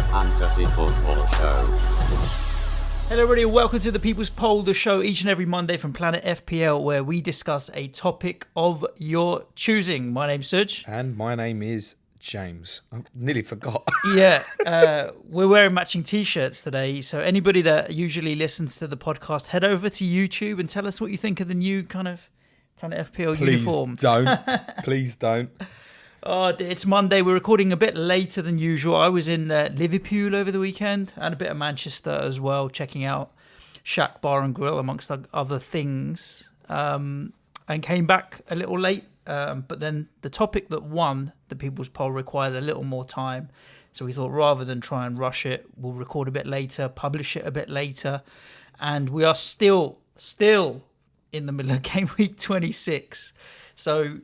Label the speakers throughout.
Speaker 1: Fantasy Football Show.
Speaker 2: Hello everybody, welcome to the People's Poll, the show each and every Monday from Planet FPL, where we discuss a topic of your choosing. My name's Suj.
Speaker 3: And my name is James. I nearly forgot.
Speaker 2: Yeah, we're wearing matching t-shirts today, so anybody that usually listens to the podcast, head over to YouTube and tell us what you think of the new kind of Planet FPL uniform.
Speaker 3: Please don't.
Speaker 2: Oh, it's Monday. We're recording a bit later than usual. I was in Liverpool over the weekend and a bit of Manchester as well, checking out Shack Bar and Grill amongst other things, and came back a little late. But then the topic that won the People's Poll required a little more time. So we thought rather than try and rush it, we'll record a bit later, publish it a bit later. And we are still in the middle of game week 26. So...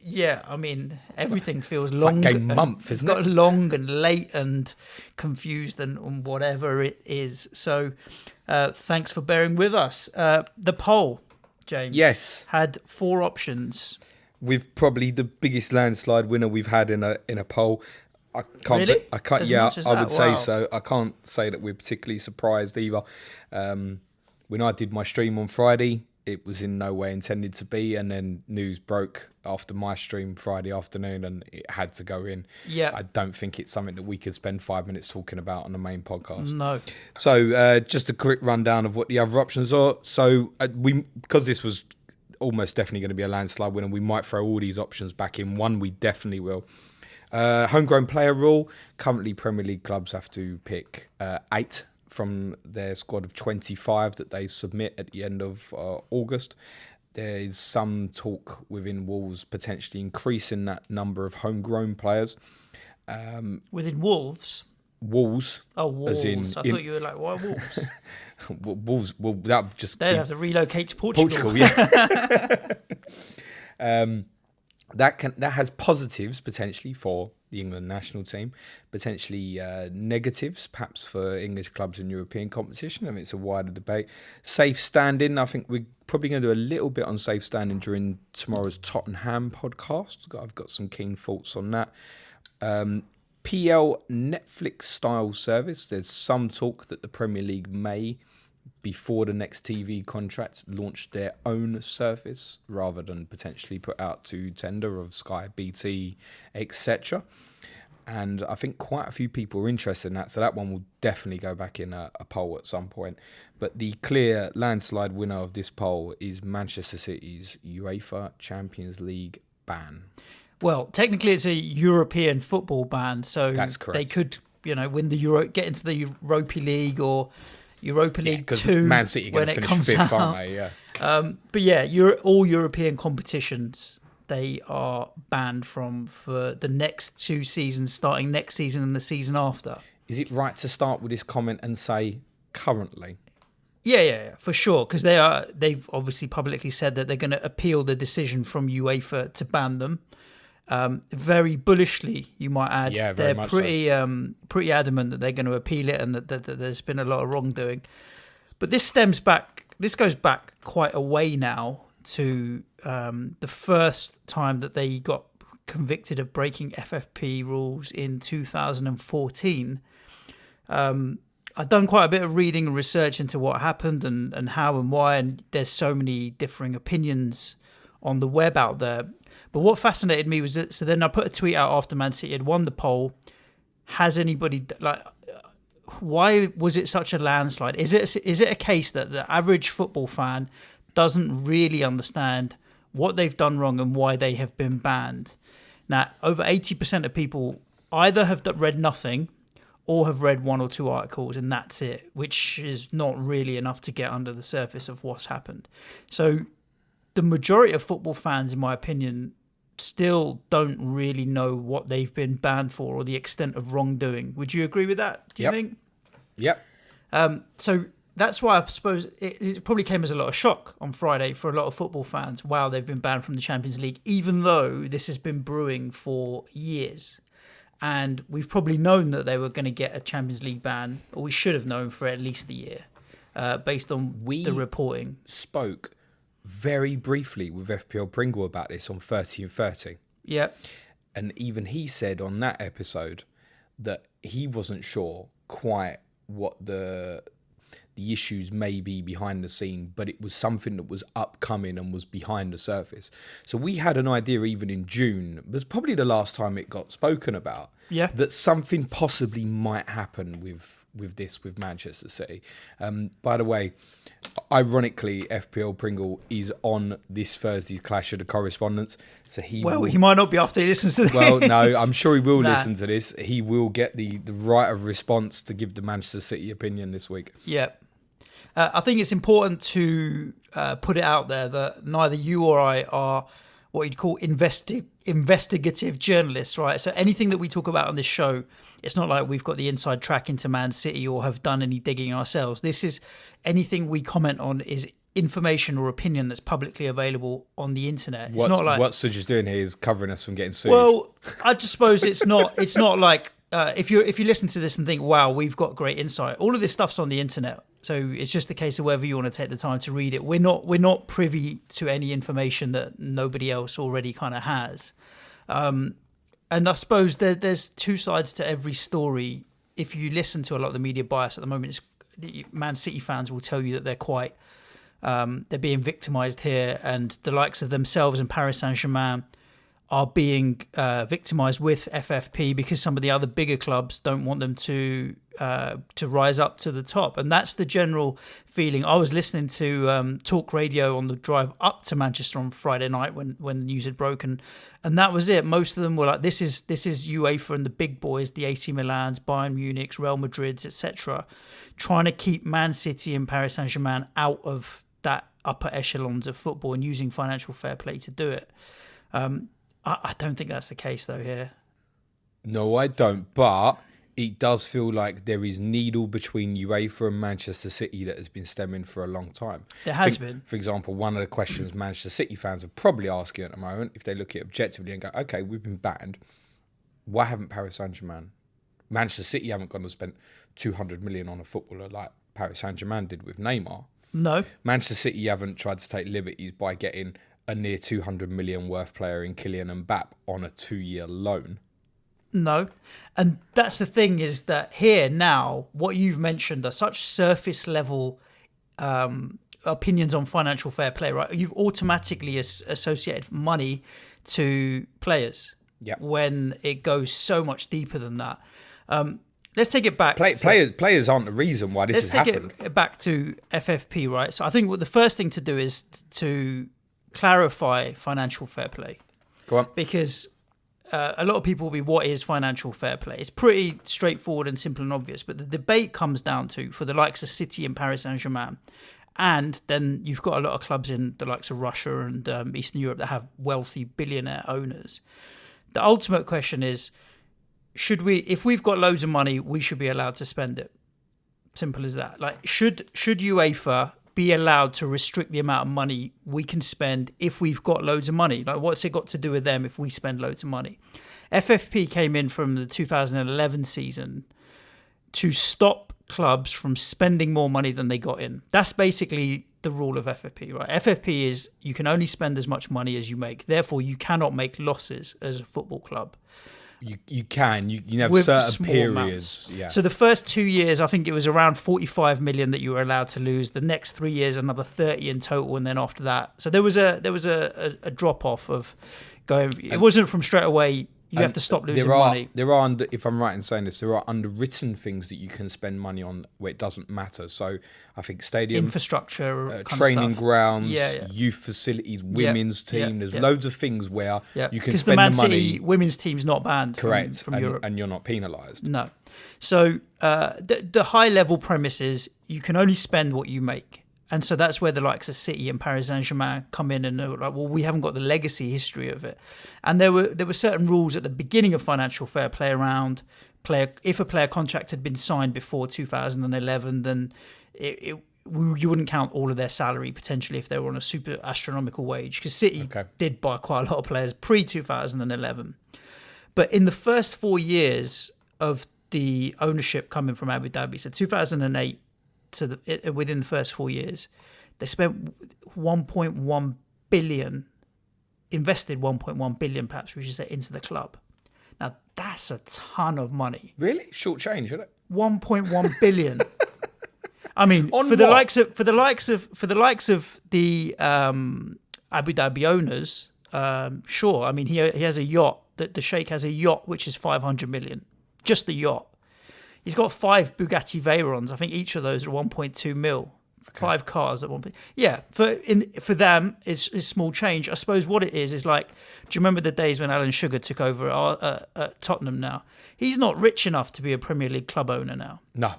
Speaker 2: yeah, I mean, everything feels long.
Speaker 3: It's like game month, isn't it?
Speaker 2: It's got long and late and confused and whatever it is. So thanks for bearing with us. The poll, James,
Speaker 3: yes,
Speaker 2: had 4 options.
Speaker 3: With probably the biggest landslide winner we've had in a poll. I can't.
Speaker 2: Really?
Speaker 3: I can't.
Speaker 2: As
Speaker 3: Yeah,
Speaker 2: much as
Speaker 3: I
Speaker 2: that?
Speaker 3: would say
Speaker 2: Wow.
Speaker 3: so. I can't say that we're particularly surprised either. When I did my stream on Friday, it was in no way intended to be, and then news broke after my stream Friday afternoon, and it had to go in.
Speaker 2: Yeah.
Speaker 3: I don't think it's something that we could spend 5 minutes talking about on the main podcast.
Speaker 2: No.
Speaker 3: So just a quick rundown of what the other options are. So because this was almost definitely going to be a landslide winner, we might throw all these options back in. One we definitely will. Homegrown player rule. Currently, Premier League clubs have to pick 8 from their squad of 25 that they submit at the end of August. There is some talk within Wolves potentially increasing that number of homegrown players.
Speaker 2: Within Wolves?
Speaker 3: Wolves.
Speaker 2: Oh, Wolves.
Speaker 3: As in,
Speaker 2: I thought you were like, why Wolves?
Speaker 3: Wolves. Well, that would just
Speaker 2: They'd have to relocate to Portugal.
Speaker 3: yeah. That has positives potentially for the England national team, potentially negatives perhaps for English clubs in European competition. I mean, it's a wider debate. Safe standing. I think we're probably going to do a little bit on safe standing during tomorrow's Tottenham podcast. I've got some keen thoughts on that. PL Netflix style service. There's some talk that the Premier League may, before the next TV contract, launch their own service rather than potentially put out to tender of Sky, BT, etc. And I think quite a few people are interested in that, so that one will definitely go back in a poll at some point. But the clear landslide winner of this poll is Manchester City's UEFA Champions League ban.
Speaker 2: Well, technically it's a European football ban, so
Speaker 3: That's correct.
Speaker 2: they could, win the get into the Europa League or Europa League 2
Speaker 3: Man City are
Speaker 2: when
Speaker 3: going to
Speaker 2: it
Speaker 3: finish
Speaker 2: comes
Speaker 3: 5th,
Speaker 2: out.
Speaker 3: aren't they? Yeah.
Speaker 2: But yeah, all European competitions, they are banned from for the next 2 seasons, starting next season and the season after.
Speaker 3: Is it right to start with this comment and say currently?
Speaker 2: Yeah, for sure, because they've obviously publicly said that they're going to appeal the decision from UEFA to ban them. Very bullishly, you might add.
Speaker 3: Yeah, very
Speaker 2: they're
Speaker 3: much
Speaker 2: pretty adamant that they're going to appeal it and that there's been a lot of wrongdoing. But this goes back quite a way now to the first time that they got convicted of breaking FFP rules in 2014. I've done quite a bit of reading and research into what happened and how and why, and there's so many differing opinions on the web out there. But what fascinated me was that, so then I put a tweet out after Man City had won the poll. Has anybody, why was it such a landslide? Is it a case that the average football fan doesn't really understand what they've done wrong and why they have been banned? Now, over 80% of people either have read nothing or have read 1 or 2 articles, and that's it, which is not really enough to get under the surface of what's happened. So the majority of football fans, in my opinion, still don't really know what they've been banned for or the extent of wrongdoing. Would you agree with that, do you think?
Speaker 3: Yep.
Speaker 2: So that's why I suppose it probably came as a lot of shock on Friday for a lot of football fans. Wow, they've been banned from the Champions League, even though this has been brewing for years. And we've probably known that they were going to get a Champions League ban, or we should have known for at least a year. based on the reporting.
Speaker 3: Spoke very briefly with FPL Pringle about this on 30 and 30.
Speaker 2: Yeah.
Speaker 3: And even he said on that episode that he wasn't sure quite what the issues may be behind the scene, but it was something that was upcoming and was behind the surface. So we had an idea even in June, it was probably the last time it got spoken about, that something possibly might happen with Manchester City. By the way, ironically, FPL Pringle is on this Thursday's Clash of the Correspondents. So he
Speaker 2: might not be after he listens to this.
Speaker 3: Well, no, I'm sure he will listen to this. He will get the right of response to give the Manchester City opinion this week.
Speaker 2: Yeah. I think it's important to put it out there that neither you or I are what you'd call investigative journalists, right? So anything that we talk about on this show, it's not like we've got the inside track into Man City or have done any digging ourselves. This is anything we comment on is information or opinion that's publicly available on the internet. It's not like
Speaker 3: what Suj doing here is covering us from getting sued.
Speaker 2: Well, I just suppose it's not like if you listen to this and think, wow, we've got great insight. All of this stuff's on the internet. So it's just a case of whether you want to take the time to read it. We're not privy to any information that nobody else already kind of has. And I suppose there's two sides to every story. If you listen to a lot of the media bias at the moment, Man City fans will tell you that they're quite they're being victimised here, and the likes of themselves and Paris Saint-Germain are being victimised with FFP because some of the other bigger clubs don't want them to rise up to the top. And that's the general feeling. I was listening to talk radio on the drive up to Manchester on Friday night when the news had broken, and that was it. Most of them were like, this is UEFA and the big boys, the AC Milans, Bayern Munich's, Real Madrid's, etc., trying to keep Man City and Paris Saint-Germain out of that upper echelons of football and using financial fair play to do it. I don't think that's the case, though, here.
Speaker 3: No, I don't. But it does feel like there is needle between UEFA and Manchester City that has been stemming for a long time.
Speaker 2: There has been.
Speaker 3: For example, one of the questions Manchester City fans are probably asking at the moment, if they look at it objectively and go, okay, we've been banned. Why haven't Paris Saint-Germain? Manchester City haven't gone and spent 200 million on a footballer like Paris Saint-Germain did with Neymar.
Speaker 2: No.
Speaker 3: Manchester City haven't tried to take liberties by getting a near 200 million worth player in Kylian Mbappe on a 2-year loan.
Speaker 2: No. And that's the thing, is that here now, what you've mentioned are such surface level opinions on financial fair play, right? You've automatically associated money to players when it goes so much deeper than that. Let's take it back.
Speaker 3: Players aren't the reason why this has happened.
Speaker 2: Let's take it back to FFP, right? So I think what the first thing to do is to clarify financial fair play.
Speaker 3: Go on.
Speaker 2: Because a lot of people will be, what is financial fair play? It's pretty straightforward and simple and obvious, but the debate comes down to, for the likes of City and Paris Saint-Germain, and then you've got a lot of clubs in the likes of Russia and Eastern Europe that have wealthy billionaire owners. The ultimate question is, if we've got loads of money, we should be allowed to spend it. Simple as that. Like, should UEFA be allowed to restrict the amount of money we can spend if we've got loads of money? Like, what's it got to do with them if we spend loads of money? FFP came in from the 2011 season to stop clubs from spending more money than they got in. That's basically the rule of FFP, right? FFP is you can only spend as much money as you make. Therefore, you cannot make losses as a football club.
Speaker 3: You can. You have certain periods. Yeah.
Speaker 2: So the first 2 years, I think it was around 45 million that you were allowed to lose. The next 3 years, another 30 in total, and then after that, so there was a drop off of going. It wasn't from straight away. You have to stop losing money.
Speaker 3: There are, if I'm right in saying this, there are underwritten things that you can spend money on where it doesn't matter. So I think stadium
Speaker 2: infrastructure,
Speaker 3: training grounds, youth facilities, women's team. There's loads of things where you can spend the money. Because the Man City
Speaker 2: women's team's not banned from Europe,
Speaker 3: and you're not penalised.
Speaker 2: No. So the high level premise is you can only spend what you make. And so that's where the likes of City and Paris Saint-Germain come in and are like, well, we haven't got the legacy history of it. And there were certain rules at the beginning of financial fair play around if a player contract had been signed before 2011, then you wouldn't count all of their salary potentially if they were on a super astronomical wage, because City did buy quite a lot of players pre-2011. But in the first 4 years of the ownership coming from Abu Dhabi, so 2008, within the first 4 years. They spent 1.1 billion, invested 1.1 billion, perhaps we should say, into the club. Now that's a ton of money.
Speaker 3: Really? Short change, isn't it?
Speaker 2: 1.1 billion. I mean,
Speaker 3: On
Speaker 2: for the
Speaker 3: what?
Speaker 2: likes of the Abu Dhabi owners, sure. I mean, he has a yacht. The Sheikh has a yacht which is 500 million, just the yacht. He's got 5 Bugatti Veyrons. I think each of those are 1.2 mil. Okay. 5 cars at one point. Yeah, for them, it's small change. I suppose what it is like, do you remember the days when Alan Sugar took over at Tottenham now? He's not rich enough to be a Premier League club owner now.
Speaker 3: No.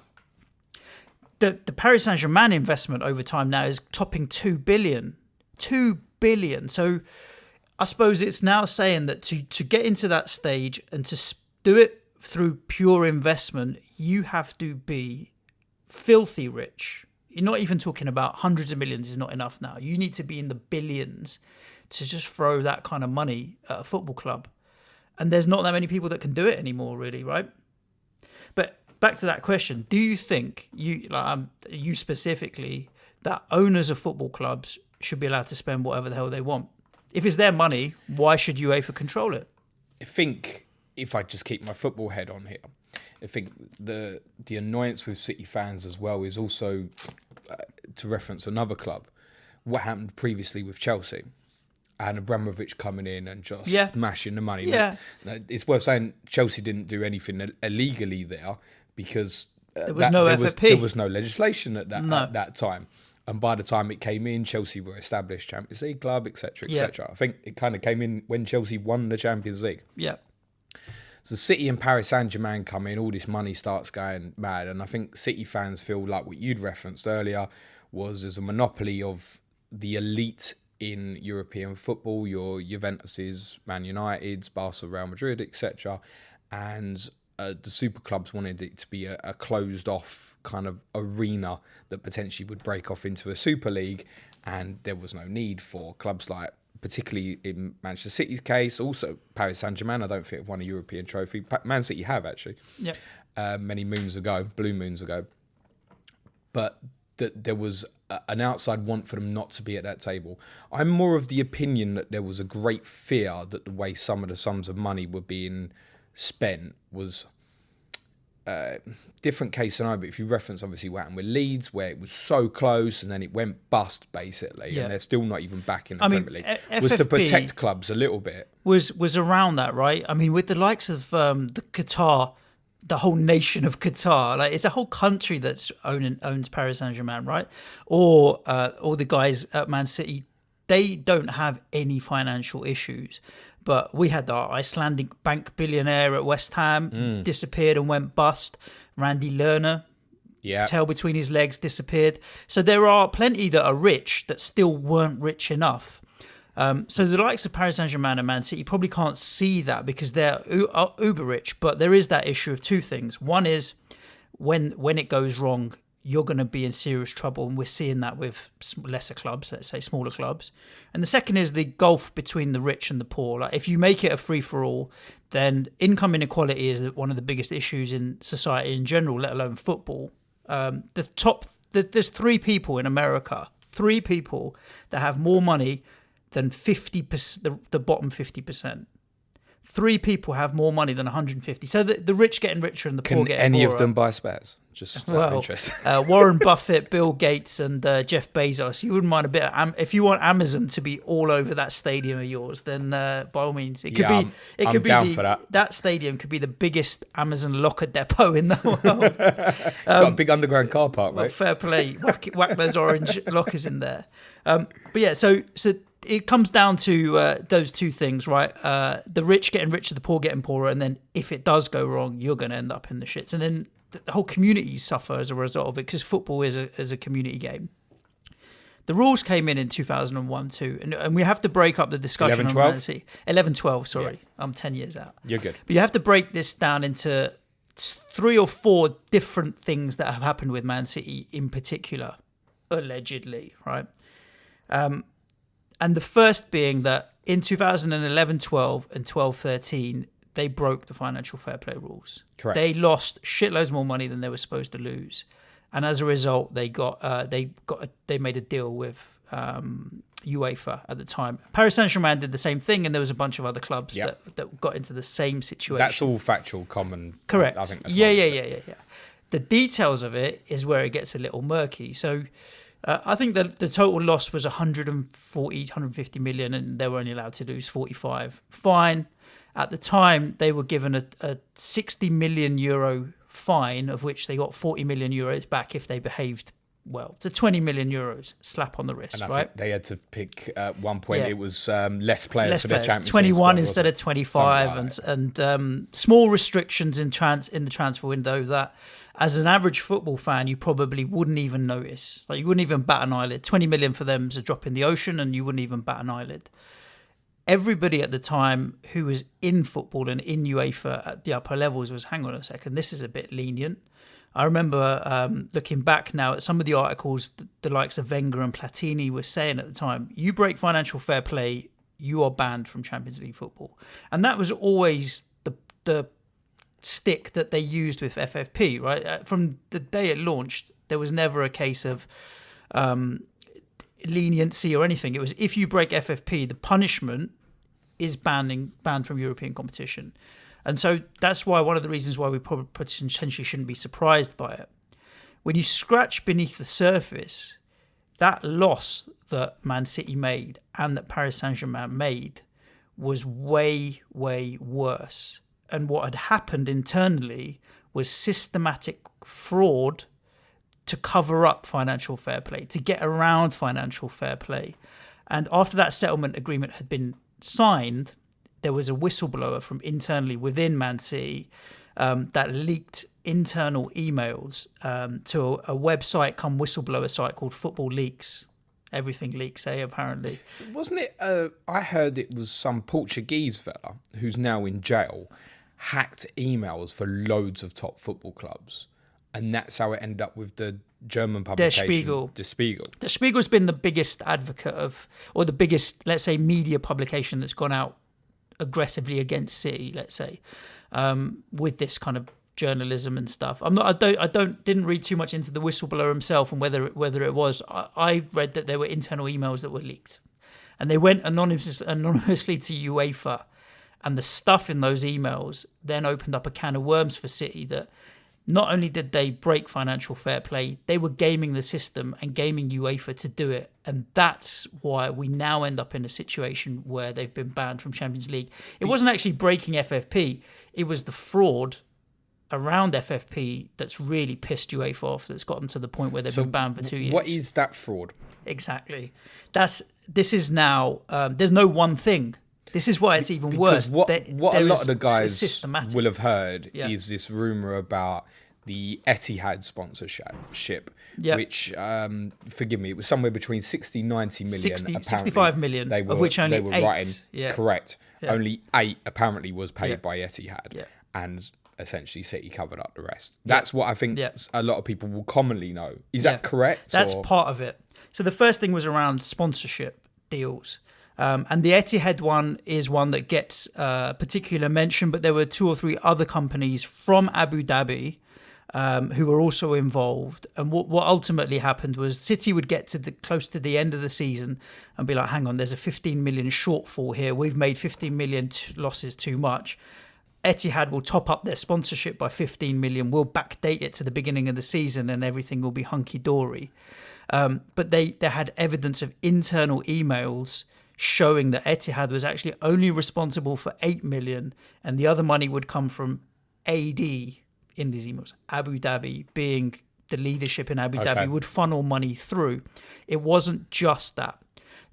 Speaker 2: The Paris Saint-Germain investment over time now is topping 2 billion. 2 billion. So I suppose it's now saying that to get into that stage and to do it through pure investment, you have to be filthy rich. You're not even talking about hundreds of millions is not enough now. You need to be in the billions to just throw that kind of money at a football club. And there's not that many people that can do it anymore, really, right? But back to that question, do you think, you specifically, that owners of football clubs should be allowed to spend whatever the hell they want? If it's their money, why should UEFA control it?
Speaker 3: I think, if I just keep my football head on here, I think the annoyance with City fans as well is also, to reference another club, what happened previously with Chelsea and Abramovich coming in and just smashing the money.
Speaker 2: Yeah.
Speaker 3: Now, it's worth saying Chelsea didn't do anything illegally there because
Speaker 2: there was no FFP.
Speaker 3: There was no legislation at that time. And by the time it came in, Chelsea were established Champions League club, etc., etc. I think it kind of came in when Chelsea won the Champions League.
Speaker 2: Yeah.
Speaker 3: So City and Paris Saint-Germain come in, all this money starts going mad. And I think City fans feel like what you'd referenced earlier was there's a monopoly of the elite in European football, your Juventuses, Man Uniteds, Barca, Real Madrid, etc. And the super clubs wanted it to be a closed off kind of arena that potentially would break off into a Super League. And there was no need for clubs like, particularly in Manchester City's case, also Paris Saint-Germain, I don't think have won a European trophy. Man City have, actually, many blue moons ago. But there was an outside want for them not to be at that table. I'm more of the opinion that there was a great fear that the way some of the sums of money were being spent was different case scenario, but if you reference obviously what happened with Leeds, where it was so close and then it went bust basically, and they're still not even back in the Premier League, was to protect clubs a little bit.
Speaker 2: Was around that, right? I mean, with the likes of the Qatar, the whole nation of Qatar, like it's a whole country that's owns Paris Saint-Germain, right? Or the guys at Man City, they don't have any financial issues. But we had our Icelandic bank billionaire at West Ham, disappeared and went bust. Randy Lerner, tail between his legs, disappeared. So there are plenty that are rich that still weren't rich enough. So the likes of Paris Saint-Germain and Man City probably can't see that because they're uber rich. But there is that issue of two things. One is when it goes wrong, you're going to be in serious trouble. And we're seeing that with lesser clubs, let's say smaller clubs. And the second is the gulf between the rich and the poor. Like if you make it a free-for-all, then income inequality is one of the biggest issues in society in general, let alone football. There's 3 people in America, 3 people that have more money than 50%, the bottom 50%. 3 people have more money than 150. So the rich getting richer and the poor getting poorer.
Speaker 3: Can any of them buy spares? Just out of interest.
Speaker 2: Warren Buffett, Bill Gates, and Jeff Bezos. You wouldn't mind a bit of if you want Amazon to be all over that stadium of yours, then by all means, it could be. It could be
Speaker 3: down for that.
Speaker 2: That stadium could be the biggest Amazon locker depot in the world.
Speaker 3: It's got a big underground car park, right?
Speaker 2: Fair play. Whack those orange lockers in there. But yeah, so it comes down to those two things, right? The rich getting richer, the poor getting poorer, and then if it does go wrong, you're going to end up in the shits. And then the whole communities suffer as a result of it because football is a community game. The rules came in 2001 too, and we have to break up the discussion
Speaker 3: 11-12?
Speaker 2: on Man City. 11-12, sorry. Yeah. I'm 10 years out.
Speaker 3: You're good.
Speaker 2: But you have to break this down into 3 or 4 different things that have happened with Man City in particular, allegedly, right? And the first being that in 2011-12 and 12-13, they broke the financial fair play rules.
Speaker 3: Correct.
Speaker 2: They lost shitloads more money than they were supposed to lose. and as a result, they made a deal with UEFA at the time. Paris Saint-Germain did the same thing, and there was a bunch of other clubs that got into the same situation.
Speaker 3: That's all factual, common.
Speaker 2: Correct.
Speaker 3: I think that's
Speaker 2: Yeah. The details of it is where it gets a little murky. So I think that the total loss was 150 million, and they were only allowed to lose 45. Fine. At the time, they were given a 60 million euro fine, of which they got 40 million euros back if they behaved well. It's a 20 million euros slap on the wrist,
Speaker 3: and I
Speaker 2: right?
Speaker 3: think they had to pick at one point. It was less players for their Champions League
Speaker 2: 21
Speaker 3: squad,
Speaker 2: instead of 25,
Speaker 3: like
Speaker 2: and small restrictions in the transfer window that, as an average football fan, you probably wouldn't even notice. Like, you wouldn't even bat an eyelid. 20 million for them is a drop in the ocean, and you wouldn't even bat an eyelid. Everybody at the time who was in football and in UEFA at the upper levels was, hang on a second, this is a bit lenient. I remember looking back now at some of the articles the likes of Wenger and Platini were saying at the time, you break financial fair play, you are banned from Champions League football. And that was always the stick that they used with FFP, right? From the day it launched, there was never a case of leniency or anything. It was, if you break FFP, the punishment is banned from European competition. And so that's why one of the reasons why we probably potentially shouldn't be surprised by it. When you scratch beneath the surface, that loss that Man City made and that Paris Saint-Germain made was way, way worse. And what had happened internally was systematic fraud to cover up financial fair play, to get around financial fair play. And after that settlement agreement had been signed, there was a whistleblower from internally within Man City that leaked internal emails to a website come whistleblower site called Football Leaks. Everything leaks, apparently.
Speaker 3: So wasn't it, I heard it was some Portuguese fella who's now in jail, hacked emails for loads of top football clubs. And that's how it ended up with the German publication, Der Spiegel. Der
Speaker 2: Spiegel's been the biggest advocate of, or the biggest, let's say, media publication that's gone out aggressively against City, let's say, with this kind of journalism and stuff. Didn't read too much into the whistleblower himself and whether it was. I read that there were internal emails that were leaked, and they went anonymously to UEFA, and the stuff in those emails then opened up a can of worms for City that. Not only did they break financial fair play, they were gaming the system and gaming UEFA to do it. And that's why we now end up in a situation where they've been banned from Champions League. It wasn't actually breaking FFP. It was the fraud around FFP that's really pissed UEFA off, that's got them to the point where they've been banned for 2 years.
Speaker 3: What is that fraud?
Speaker 2: Exactly. This is now, there's no one thing. This is why it's even worse.
Speaker 3: What a lot of the guys will have heard is this rumour about the Etihad sponsorship, which, forgive me, it was somewhere between 60, 90 million.
Speaker 2: 65 million, of which only 8.
Speaker 3: Writing, correct. Yeah. Only 8 apparently was paid by Etihad. And essentially City covered up the rest. That's what I think a lot of people will commonly know. Is that correct?
Speaker 2: That's part of it. So the first thing was around sponsorship deals. And the Etihad one is one that gets particular mention, but there were 2 or 3 other companies from Abu Dhabi who were also involved. And what ultimately happened was City would get to close to the end of the season and be like, hang on, there's a 15 million shortfall here. We've made 15 million losses too much. Etihad will top up their sponsorship by 15 million. We'll backdate it to the beginning of the season and everything will be hunky-dory. But they had evidence of internal emails showing that Etihad was actually only responsible for 8 million and the other money would come from AD in these emails. Abu Dhabi, being the leadership in Abu Dhabi, would funnel money through. It wasn't just that.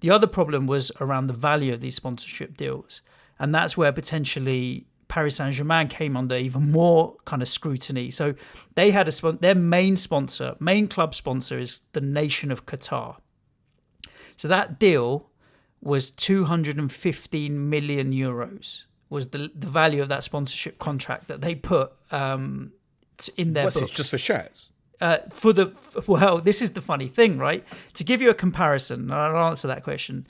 Speaker 2: The other problem was around the value of these sponsorship deals. And that's where potentially Paris Saint-Germain came under even more kind of scrutiny. So they had their main club sponsor is the nation of Qatar. So that deal was 215 million euros was the value of that sponsorship contract that they put in their books.
Speaker 3: It's just for shirts?
Speaker 2: Well, this is the funny thing, right? To give you a comparison, and I'll answer that question.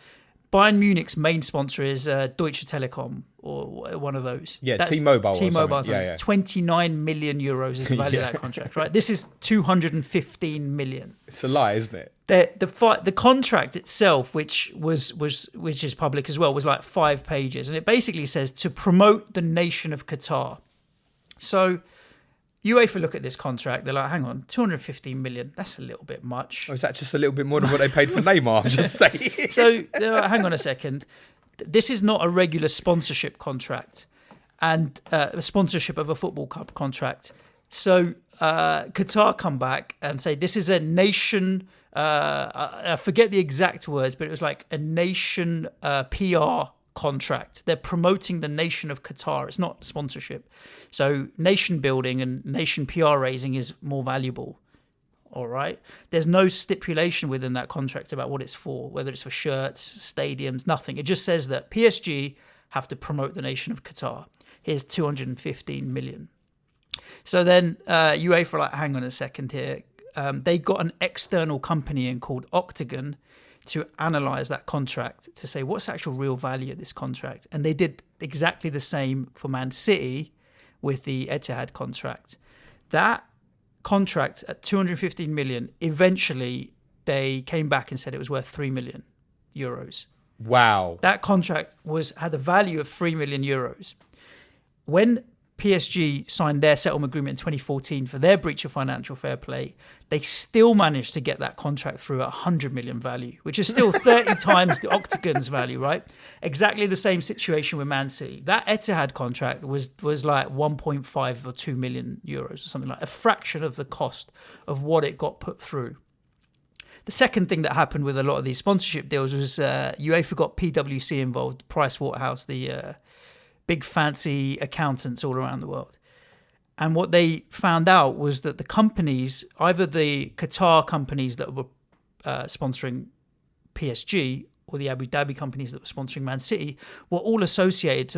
Speaker 2: Bayern Munich's main sponsor is Deutsche Telekom or one of those.
Speaker 3: Yeah,
Speaker 2: That's
Speaker 3: T-Mobile.
Speaker 2: T-Mobile.
Speaker 3: Yeah.
Speaker 2: 29 million euros is the value of that contract, right? This is 215 million.
Speaker 3: It's a lie, isn't it?
Speaker 2: The contract itself, which is public as well, was like 5 pages, and it basically says to promote the nation of Qatar. So UEFA look at this contract, they're like, hang on, 215 million, that's a little bit much.
Speaker 3: Or is that just a little bit more than what they paid for Neymar? I'm just saying.
Speaker 2: So they're like, hang on a second, this is not a regular sponsorship contract and a sponsorship of a football club contract. So Qatar come back and say this is a nation, I forget the exact words, but it was like a nation PR contract. They're promoting the nation of Qatar. It's not sponsorship. So nation building and nation PR raising is more valuable. All right. There's no stipulation within that contract about what it's for, whether it's for shirts, stadiums, nothing. It just says that PSG have to promote the nation of Qatar. Here's 215 million. So then UEFA are like, hang on a second here. They got an external company in called Octagon to analyse that contract to say what's the actual real value of this contract. And they did exactly the same for Man City with the Etihad contract. That contract at 215 million, eventually they came back and said it was worth 3 million euros.
Speaker 3: Wow.
Speaker 2: That contract had a value of 3 million euros. When PSG signed their settlement agreement in 2014 for their breach of financial fair play, they still managed to get that contract through at 100 million value, which is still 30 times the Octagon's value, right? Exactly the same situation with Man City. That Etihad contract was like 1.5 or 2 million euros or something like a fraction of the cost of what it got put through. The second thing that happened with a lot of these sponsorship deals was UEFA got PwC involved, Pricewaterhouse, the big fancy accountants all around the world. And what they found out was that the companies, either the Qatar companies that were sponsoring PSG or the Abu Dhabi companies that were sponsoring Man City, were all associated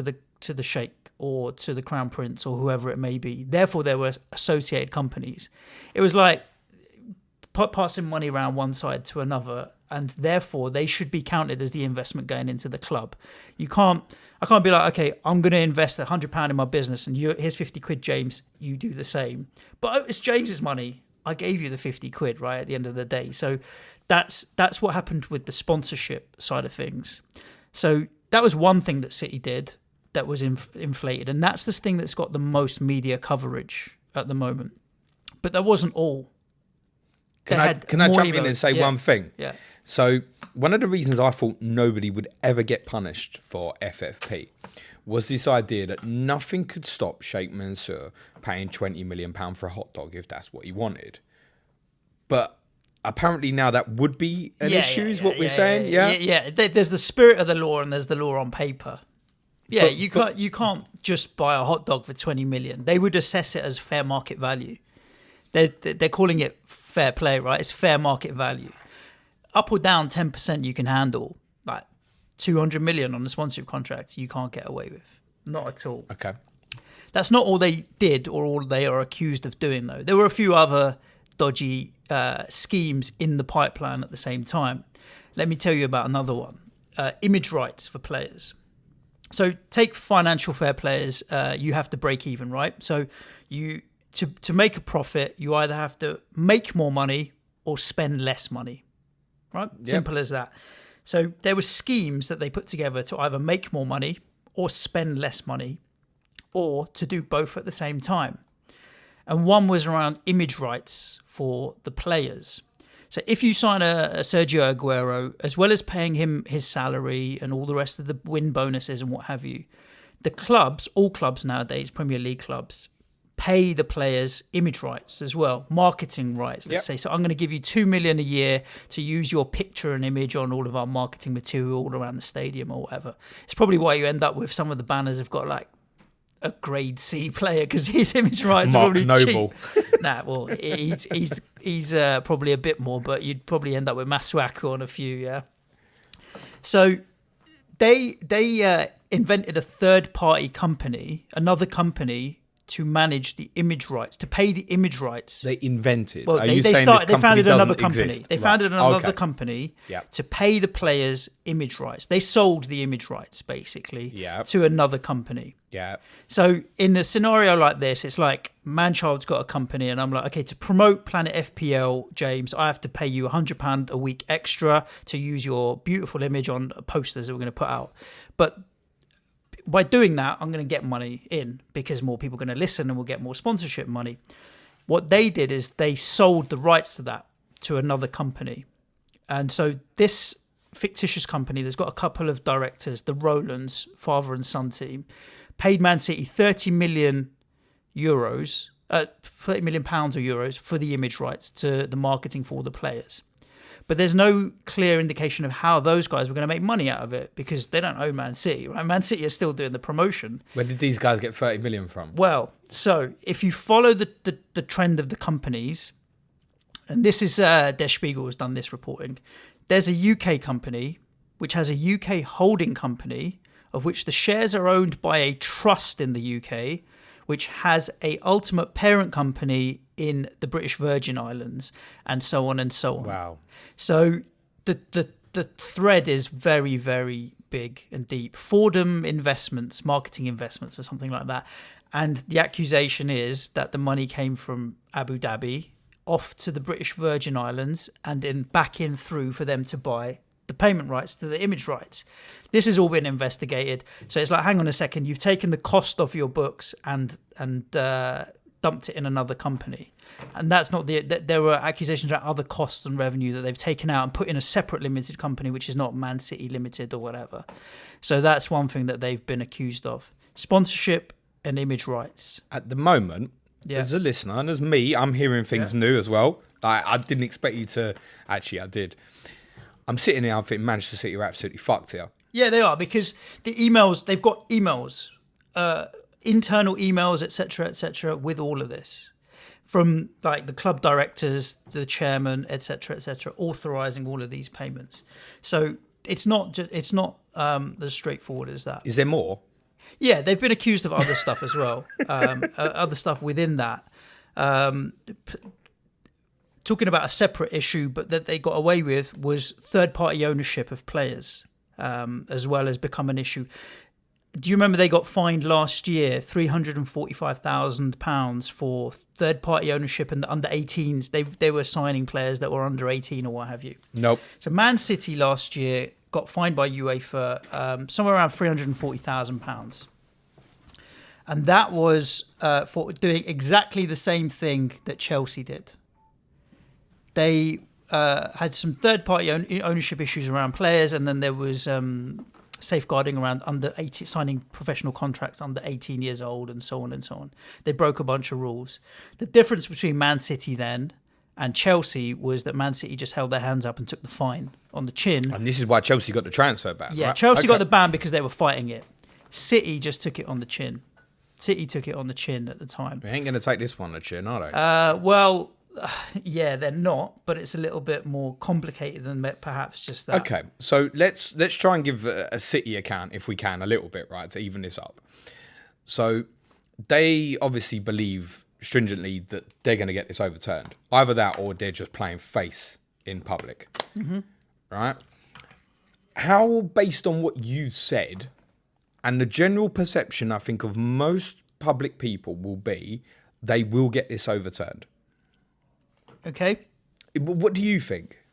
Speaker 2: to the Sheikh or to the Crown Prince or whoever it may be. Therefore, there were associated companies. It was like passing money around one side to another, and therefore they should be counted as the investment going into the club. I can't be like, okay, I'm going to invest £100 in my business and here's 50 quid, James, you do the same. But it's James's money. I gave you the 50 quid, right, at the end of the day. So that's what happened with the sponsorship side of things. So that was one thing that City did that was inflated. And that's the thing that's got the most media coverage at the moment. But that wasn't all.
Speaker 3: Can I jump in and say one thing?
Speaker 2: Yeah.
Speaker 3: So one of the reasons I thought nobody would ever get punished for FFP was this idea that nothing could stop Sheikh Mansour paying £20 million for a hot dog if that's what he wanted. But apparently now that would be an issue, is what we're saying. Yeah.
Speaker 2: There's the spirit of the law and there's the law on paper. Yeah, you can't just buy a hot dog for 20 million. They would assess it as fair market value. They're calling it fair play, right? It's fair market value. Up or down 10% you can handle. Like 200 million on a sponsorship contract, you can't get away with. Not at all.
Speaker 3: Okay.
Speaker 2: That's not all they did or all they are accused of doing, though. There were a few other dodgy schemes in the pipeline at the same time. Let me tell you about another one. Image rights for players. So take financial fair players, you have to break even, right? So to make a profit, you either have to make more money or spend less money. Right? Yep. Simple as that. So there were schemes that they put together to either make more money or spend less money or to do both at the same time. And one was around image rights for the players. So if you sign a Sergio Aguero, as well as paying him his salary and all the rest of the win bonuses and what have you, the clubs, all clubs nowadays, Premier League clubs, pay the players image rights as well, marketing rights, let's say. So I'm going to give you 2 million a year to use your picture and image on all of our marketing material all around the stadium or whatever. It's probably why you end up with some of the banners have got like a grade C player because his image rights are probably
Speaker 3: Noble.
Speaker 2: Cheap. Nah, well, he's probably a bit more, but you'd probably end up with Masuaku on a few, yeah. So they invented a third-party company, another company, to manage the image rights, to pay the image rights.
Speaker 3: They invented.
Speaker 2: Well,
Speaker 3: Are
Speaker 2: they
Speaker 3: you saying
Speaker 2: started.
Speaker 3: this
Speaker 2: They founded
Speaker 3: company
Speaker 2: another
Speaker 3: doesn't
Speaker 2: company.
Speaker 3: exist?
Speaker 2: They
Speaker 3: Right.
Speaker 2: founded another
Speaker 3: Okay.
Speaker 2: company
Speaker 3: Yeah.
Speaker 2: to pay the players image rights. They sold the image rights basically
Speaker 3: Yeah.
Speaker 2: to another company.
Speaker 3: Yeah.
Speaker 2: So in a scenario like this, it's like Manchild's got a company, and I'm like, okay, to promote Planet FPL, James, I have to pay you £100 a week extra to use your beautiful image on posters that we're going to put out. But by doing that, I'm going to get money in because more people are going to listen and we'll get more sponsorship money. What they did is they sold the rights to that to another company. And so this fictitious company that's got a couple of directors, the Rowlands, father and son team, paid Man City 30 million euros, 30 million pounds or euros for the image rights to the marketing for all the players. But there's no clear indication of how those guys were going to make money out of it because they don't own Man City, right? Man City is still doing the promotion.
Speaker 3: Where did these guys get 30 million from?
Speaker 2: Well, so if you follow the trend of the companies, and this is Der Spiegel has done this reporting, there's a UK company which has a UK holding company of which the shares are owned by a trust in the UK, which has a ultimate parent company in the British Virgin Islands, and so on and so on.
Speaker 3: Wow.
Speaker 2: So the thread is very, very big and deep. Fordham Investments, marketing investments or something like that. And the accusation is that the money came from Abu Dhabi off to the British Virgin Islands and then back in through for them to buy the payment rights to the image rights. This has all been investigated. So it's like, hang on a second, you've taken the cost off your books and dumped it in another company. And that's not there were accusations about other costs and revenue that they've taken out and put in a separate limited company, which is not Man City Limited or whatever. So that's one thing that they've been accused of. Sponsorship and image rights.
Speaker 3: At the moment, as a listener and as me, I'm hearing things new as well. I didn't expect you to. Actually, I did. I'm sitting here, I think Manchester City are absolutely fucked here.
Speaker 2: Yeah, they are, because the emails, they've got emails, internal emails, etc., with all of this. From like the club directors, the chairman, etc., authorising all of these payments. So it's not as straightforward as that.
Speaker 3: Is there more?
Speaker 2: Yeah, they've been accused of other stuff as well, other stuff within that. Talking about a separate issue, but that they got away with was third-party ownership of players, as well as become an issue. Do you remember they got fined last year £345,000 for third-party ownership and the under-18s? They were signing players that were under 18 or what have you.
Speaker 3: Nope.
Speaker 2: So Man City last year got fined by UEFA somewhere around £340,000. And that was for doing exactly the same thing that Chelsea did. They had some third-party ownership issues around players, and then there was safeguarding around under 18, signing professional contracts under 18 years old, and so on and so on. They broke a bunch of rules. The difference between Man City then and Chelsea was that Man City just held their hands up and took the fine on the chin.
Speaker 3: And this is why Chelsea got the transfer ban.
Speaker 2: Yeah,
Speaker 3: right?
Speaker 2: Chelsea got the ban because they were fighting it. City just took it on the chin. City took it on the chin at the time.
Speaker 3: We ain't going to take this one on the chin, are they?
Speaker 2: Well, yeah, they're not, but it's a little bit more complicated than perhaps just that.
Speaker 3: Okay, so let's try and give a City account, if we can, a little bit, right, to even this up. So they obviously believe stringently that they're going to get this overturned. Either that or they're just playing face in public. Mm-hmm. Right? How, based on what you've said, and the general perception, I think, of most public people will be, they will get this overturned.
Speaker 2: Okay.
Speaker 3: What do you think?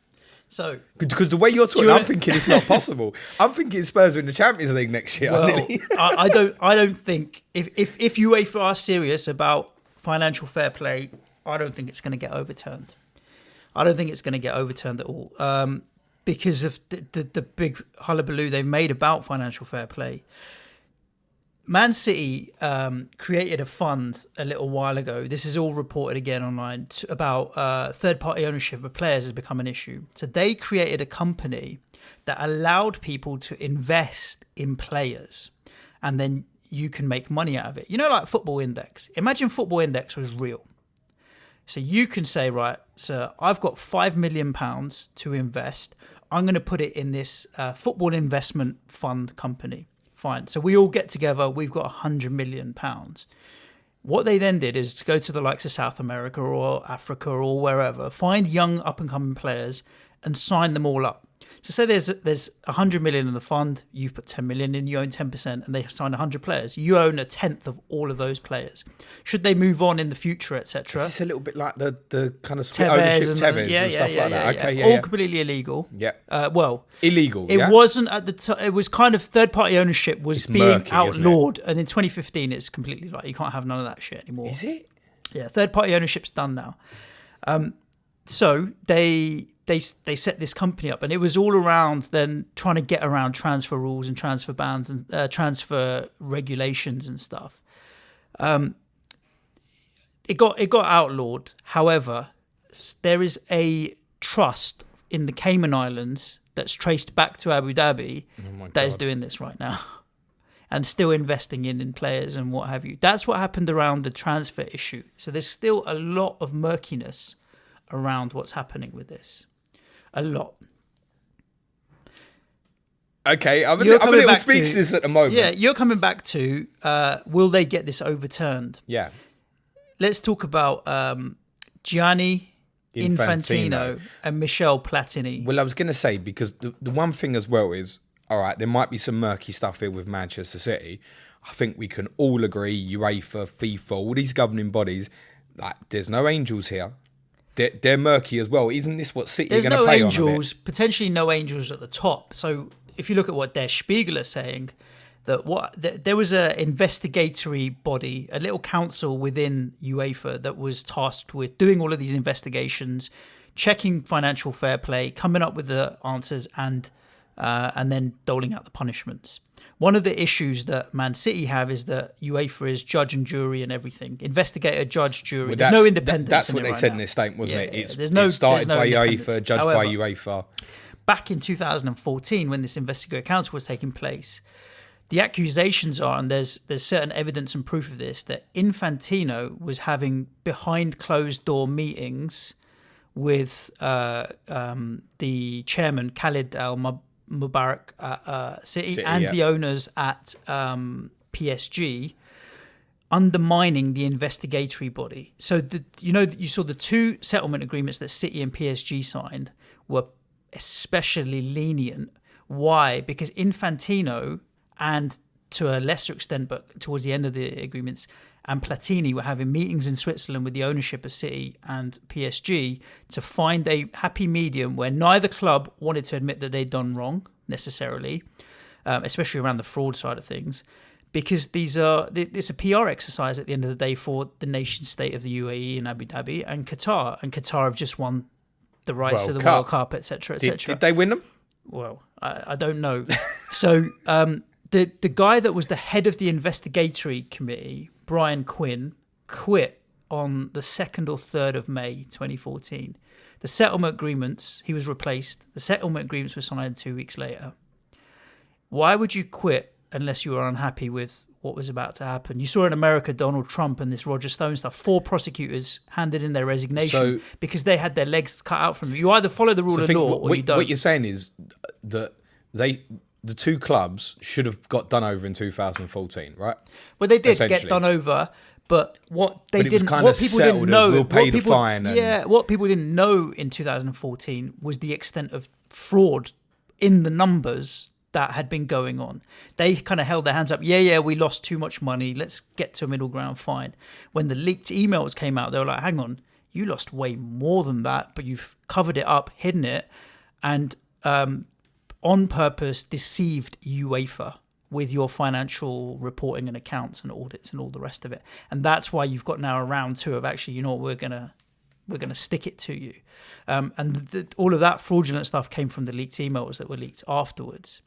Speaker 2: So,
Speaker 3: because the way you're talking, I'm thinking it's not possible. I'm thinking Spurs are in the Champions League next year.
Speaker 2: Well, I don't think if UEFA are serious about financial fair play, I don't think it's going to get overturned. I don't think it's going to get overturned at all, because of the big hullabaloo they've made about financial fair play. Man City created a fund a little while ago. This is all reported again online about third-party ownership of players has become an issue. So they created a company that allowed people to invest in players, and then you can make money out of it. You know, like Football Index. Imagine Football Index was real. So you can say, right, so I've got £5 million to invest. I'm going to put it in this football investment fund company. Fine. So we all get together. We've got £100 million. What they then did is to go to the likes of South America or Africa or wherever, find young up-and-coming players and sign them all up. So say there's 100 million in the fund, you've put 10 million in, you own 10%, and they sign 100 players. You own a tenth of all of those players. Should they move on in the future, etc.?
Speaker 3: It's a little bit like the kind of split ownership Tevez and stuff like that. Okay,
Speaker 2: all completely illegal.
Speaker 3: Yeah.
Speaker 2: Illegal.
Speaker 3: It
Speaker 2: wasn't at the time. It was kind of third-party ownership was being
Speaker 3: murky,
Speaker 2: outlawed, and in 2015, it's completely like you can't have none of that shit anymore.
Speaker 3: Is it?
Speaker 2: Yeah, third-party ownership's done now. So they set this company up, and it was all around then trying to get around transfer rules and transfer bans and transfer regulations and stuff. It got outlawed. However, there is a trust in the Cayman Islands that's traced back to Abu Dhabi that is doing this right now and still investing in players and what have you. That's what happened around the transfer issue. So there's still a lot of murkiness around what's happening with this. A lot.
Speaker 3: Okay, I'm a little speechless at the moment.
Speaker 2: Yeah, you're coming back to, will they get this overturned?
Speaker 3: Yeah.
Speaker 2: Let's talk about Gianni Infantino and Michel Platini.
Speaker 3: Well, I was going to say, because the one thing as well is, all right, there might be some murky stuff here with Manchester City. I think we can all agree, UEFA, FIFA, all these governing bodies, like, there's no angels here. They're murky as well. Isn't this what City are going to play on? There's no angels,
Speaker 2: potentially no angels at the top. So if you look at what Der Spiegel is saying, there was an investigatory body, a little council within UEFA that was tasked with doing all of these investigations, checking financial fair play, coming up with the answers, and then doling out the punishments. One of the issues that Man City have is that UEFA is judge and jury and everything. Investigator, judge, jury.
Speaker 3: Well,
Speaker 2: there's no independence.
Speaker 3: That's what they said in their statement, wasn't it? It started by UEFA, judged by UEFA.
Speaker 2: Back in 2014, when this investigator council was taking place, the accusations are, and there's certain evidence and proof of this, that Infantino was having behind closed door meetings with the chairman, Khalid Mubarak at City and the owners at PSG, undermining the investigatory body. So you saw the two settlement agreements that City and PSG signed were especially lenient. Why? Because Infantino, and to a lesser extent, but towards the end of the agreements, and Platini were having meetings in Switzerland with the ownership of City and PSG to find a happy medium where neither club wanted to admit that they'd done wrong necessarily, especially around the fraud side of things, because it's a PR exercise at the end of the day for the nation state of the UAE and Abu Dhabi and Qatar. And Qatar have just won the rights to the World Cup, etc., etc.
Speaker 3: Did they win them?
Speaker 2: Well, I don't know. So the guy that was the head of the investigatory committee, Brian Quinn, quit on the 2nd or 3rd of May 2014. The settlement agreements, he was replaced. The settlement agreements were signed 2 weeks later. Why would you quit unless you were unhappy with what was about to happen? You saw in America, Donald Trump and this Roger Stone stuff, 4 prosecutors handed in their resignation because they had their legs cut out from them. You either follow the rule of law or you don't.
Speaker 3: What you're saying is that the two clubs should have got done over in 2014, right?
Speaker 2: Well, they did get done over, but what people didn't know,
Speaker 3: we'll pay the fine.
Speaker 2: What people didn't know in 2014 was the extent of fraud in the numbers that had been going on. They kind of held their hands up. Yeah, we lost too much money. Let's get to a middle ground. Fine. When the leaked emails came out, they were like, hang on, you lost way more than that, but you've covered it up, hidden it, and on purpose deceived UEFA with your financial reporting and accounts and audits and all the rest of it. And that's why you've got now a round 2 of actually, you know what, we're gonna stick it to you. All of that fraudulent stuff came from the leaked emails that were leaked afterwards.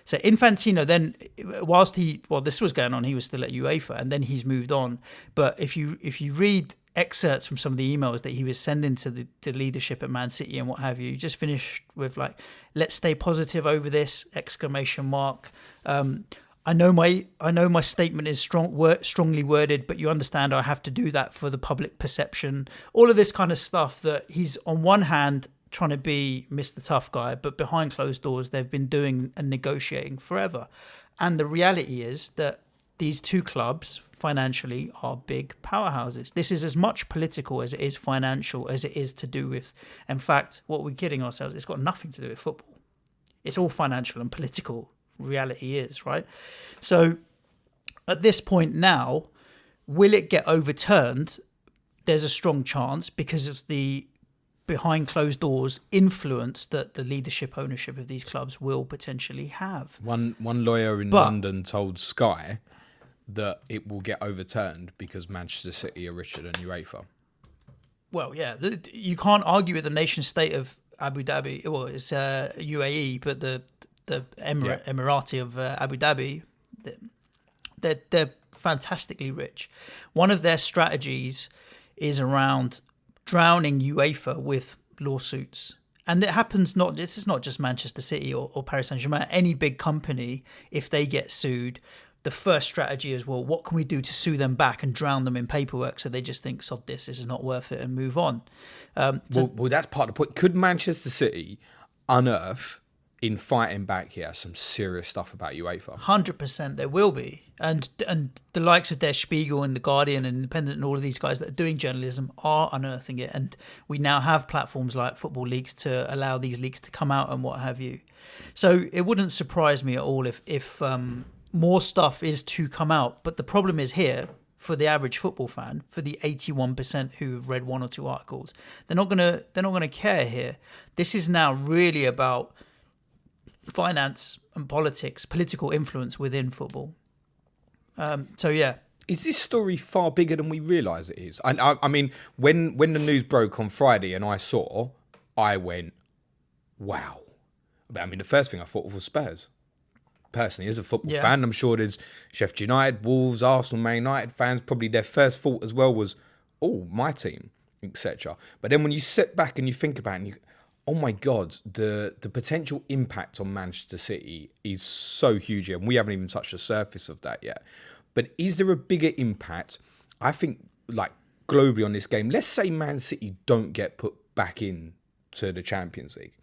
Speaker 2: So Infantino then, this was going on, he was still at UEFA, and then he's moved on. But if you read excerpts from some of the emails that he was sending to the leadership at Man City and what have you, just finished with like, let's stay positive over this, ! I know my statement is strongly worded, but you understand I have to do that for the public perception. All of this kind of stuff that he's on one hand trying to be Mr. Tough Guy, but behind closed doors they've been doing and negotiating forever. And the reality is that these two clubs financially are big powerhouses. This is as much political as it is financial as it is to do with, in fact, what we're kidding ourselves, it's got nothing to do with football. It's all financial and political, reality is, right? So at this point now, will it get overturned? There's a strong chance because of the behind closed doors influence that the leadership ownership of these clubs will potentially have.
Speaker 3: One lawyer in London told Sky that it will get overturned because Manchester City are richer than UEFA.
Speaker 2: Well, yeah, you can't argue with the nation state of Abu Dhabi. Well, it's UAE, but the Emirati of Abu Dhabi, they're fantastically rich. One of their strategies is around drowning UEFA with lawsuits. And it happens this is not just Manchester City or Paris Saint-Germain. Any big company, if they get sued, the first strategy is, well, what can we do to sue them back and drown them in paperwork so they just think, sod this is not worth it, and move on.
Speaker 3: Well, that's part of the point. Could Manchester City unearth, in fighting back here, some serious stuff about UEFA?
Speaker 2: 100% there will be. And the likes of Der Spiegel and The Guardian and Independent and all of these guys that are doing journalism are unearthing it. And we now have platforms like Football Leaks to allow these leaks to come out and what have you. So it wouldn't surprise me at all if more stuff is to come out. But the problem is here, for the average football fan, for the 81% who have read one or two articles, they're not gonna care here. This is now really about finance and politics, political influence within football. So yeah.
Speaker 3: Is this story far bigger than we realise it is? I mean, when the news broke on Friday and I went, wow. I mean, the first thing I thought was Spurs. Personally, as a football fan, I'm sure there's Sheffield United, Wolves, Arsenal, Man United fans, probably their first thought as well was, oh, my team, etc. But then when you sit back and you think about it, oh my God, the potential impact on Manchester City is so huge, and we haven't even touched the surface of that yet. But is there a bigger impact, I think, like globally on this game? Let's say Man City don't get put back in to the Champions League.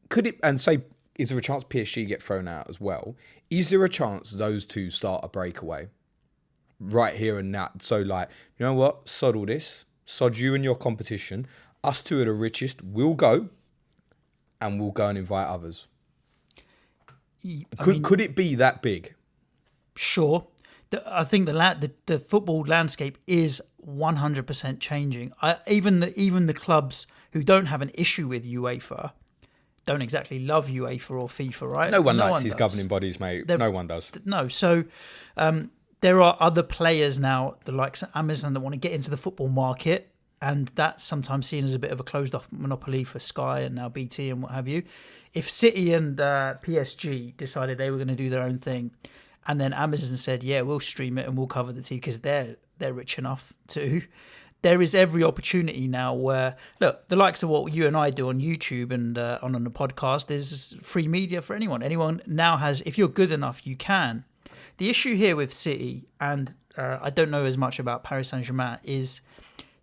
Speaker 3: Could it, and say, is there a chance PSG get thrown out as well? Is there a chance those two start a breakaway right here and now? So like, you know what? Sod all this. Sod you and your competition. Us two are the richest. We'll go, and we'll go and invite others. Could it be that big?
Speaker 2: Sure. I think the football landscape is 100% changing. Even the clubs who don't have an issue with UEFA don't exactly love UEFA or FIFA, right?
Speaker 3: No one likes these governing bodies, mate. No one does.
Speaker 2: No. So there are other players now, the likes of Amazon, that want to get into the football market. And that's sometimes seen as a bit of a closed-off monopoly for Sky and now BT and what have you. If City and PSG decided they were going to do their own thing, and then Amazon said, yeah, we'll stream it and we'll cover the team because they're rich enough to, there is every opportunity now where, look, the likes of what you and I do on YouTube and on the podcast, there's free media for anyone. Anyone now has, if you're good enough, you can. The issue here with City, and I don't know as much about Paris Saint-Germain, is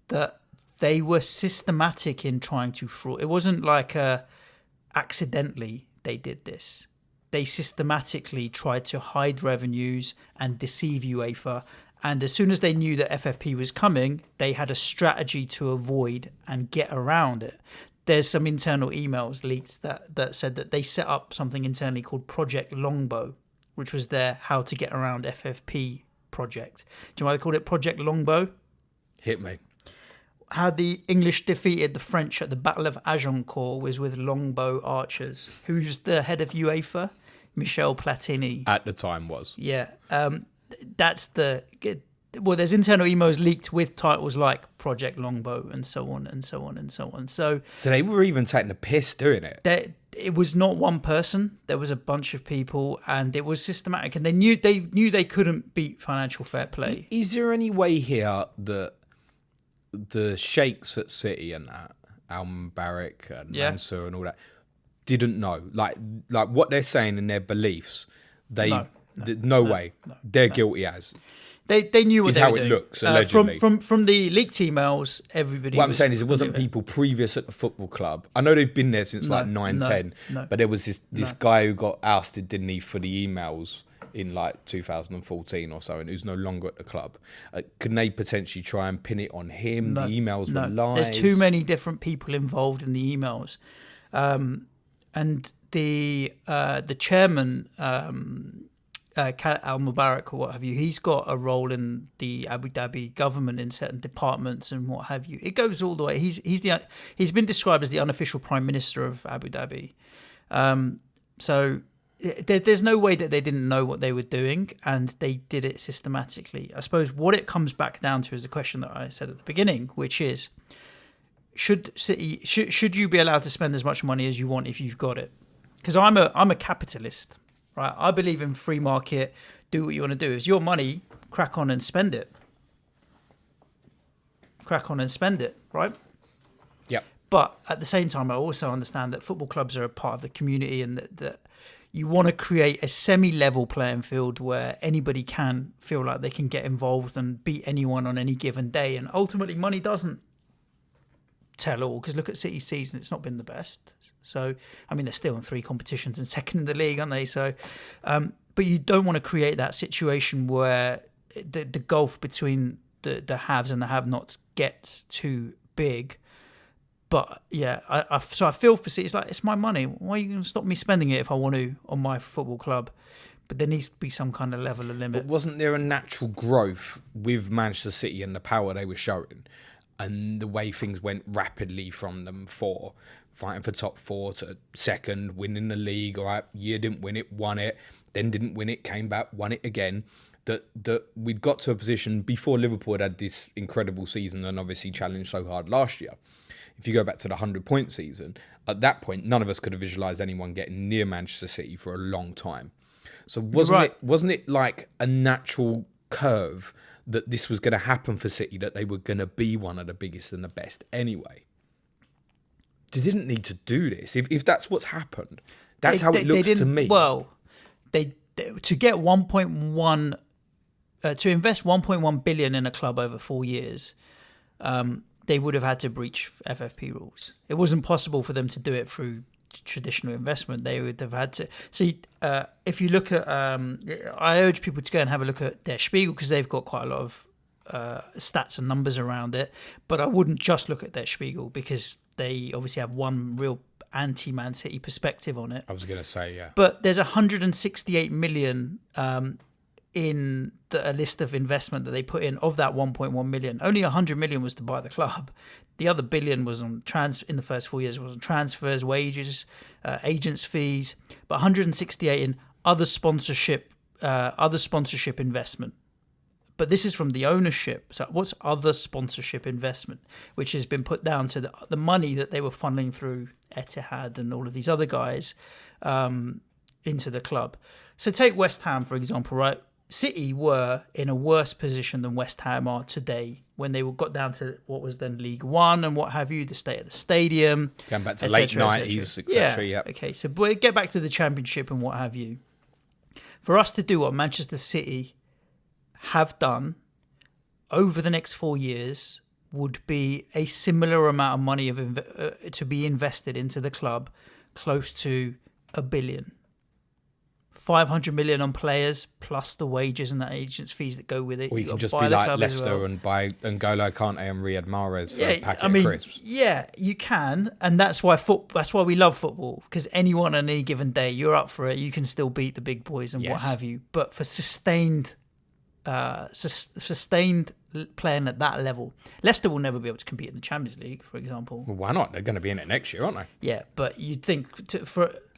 Speaker 2: that they were systematic in trying to fraud. It wasn't like accidentally they did this. They systematically tried to hide revenues and deceive UEFA. And as soon as they knew that FFP was coming, they had a strategy to avoid and get around it. There's some internal emails leaked that said that they set up something internally called Project Longbow, which was their how to get around FFP project. Do you know why they called it Project Longbow?
Speaker 3: Hit me.
Speaker 2: How the English defeated the French at the Battle of Agincourt was with longbow archers. Who's the head of UEFA? Michel Platini.
Speaker 3: At the time was.
Speaker 2: Yeah. That's the... Well, there's internal emails leaked with titles like Project Longbow and so on and so on and so on. So
Speaker 3: they were even taking the piss doing it.
Speaker 2: It was not one person. There was a bunch of people, and it was systematic. And they knew they couldn't beat financial fair play.
Speaker 3: Is there any way here that the sheikhs at City and that, Al Mubarak and Mansour and all that, didn't know? Like what they're saying in their beliefs, no way. They're guilty as.
Speaker 2: They knew what they were doing.
Speaker 3: Is how it looks, allegedly.
Speaker 2: From the leaked emails, everybody...
Speaker 3: What I'm saying is it wasn't people previous at the football club. I know they've been there since 9-10, but there was this guy who got ousted, didn't he, for the emails in like 2014 or so, and who's no longer at the club. Can they potentially try and pin it on him?
Speaker 2: No,
Speaker 3: The emails were
Speaker 2: no.
Speaker 3: lies.
Speaker 2: There's too many different people involved in the emails, and the chairman, Khaled Al Mubarak or what have you, he's got a role in the Abu Dhabi government in certain departments and what have you. It goes all the way. He's been described as the unofficial prime minister of Abu Dhabi. So there's no way that they didn't know what they were doing, and they did it systematically. I suppose what it comes back down to is the question that I said at the beginning, which is, should you be allowed to spend as much money as you want if you've got it? Because I'm a capitalist, right? I believe in free market. Do what you want to do. It's your money. Crack on and spend it. Crack on and spend it, right?
Speaker 3: Yep.
Speaker 2: But at the same time, I also understand that football clubs are a part of the community, and that you want to create a semi-level playing field where anybody can feel like they can get involved and beat anyone on any given day. And ultimately, money doesn't tell all, because look at City's season, it's not been the best. So, I mean, they're still in 3 competitions and second in the league, aren't they? So, but you don't want to create that situation where the gulf between the haves and the have-nots gets too big. But yeah, so I feel for City. It's like, it's my money. Why are you going to stop me spending it if I want to on my football club? But there needs to be some kind of level of limit.
Speaker 3: But wasn't there a natural growth with Manchester City and the power they were showing, and the way things went rapidly from them for fighting for top 4 to second, winning the league? All right, year didn't win it, won it, then didn't win it, came back, won it again. That we'd got to a position before Liverpool had this incredible season and obviously challenged so hard last year. If you go back to the 100-point season, at that point, none of us could have visualised anyone getting near Manchester City for a long time. So wasn't it like a natural curve that this was going to happen for City, that they were going to be one of the biggest and the best anyway? They didn't need to do this. If that's what's happened, that's how it looks to me.
Speaker 2: Well, they to get 1.1 to invest 1.1 billion in a club over 4 years, they would have had to breach FFP rules. It wasn't possible for them to do it through traditional investment. They would have had to see. If you look at, I urge people to go and have a look at Der Spiegel, because they've got quite a lot of stats and numbers around it. But I wouldn't just look at Der Spiegel, because they obviously have one real anti-Man City perspective on it.
Speaker 3: I was going to say, yeah.
Speaker 2: But there's 168 million in a list of investment that they put in. Of that 1.1 million, only 100 million was to buy the club. The other billion was on in the first 4 years was on transfers, wages, agents' fees, but 168 in other sponsorship investment. But this is from the ownership. So what's other sponsorship investment, which has been put down to the money that they were funneling through Etihad and all of these other guys into the club. So take West Ham, for example, right? City were in a worse position than West Ham are today when they got down to what was then League One and what have you, the state of the stadium.
Speaker 3: Going back to late 90s, etc.
Speaker 2: Yeah. Okay, so but get back to the Championship and what have you. For us to do what Manchester City have done over the next 4 years would be a similar amount of money to be invested into the club, close to $1 billion. 500 million on players, plus the wages and the agents' fees that go with it.
Speaker 3: Or you can just be like Leicester and buy N'Golo Kante and Riyad Mahrez for a packet of crisps.
Speaker 2: Yeah, you can, and that's why we love football, because anyone on any given day, you're up for it. You can still beat the big boys and what have you. But for sustained playing at that level, Leicester will never be able to compete in the Champions League, for example.
Speaker 3: Well, why not? They're going to be in it next year, aren't they?
Speaker 2: Yeah, but you'd think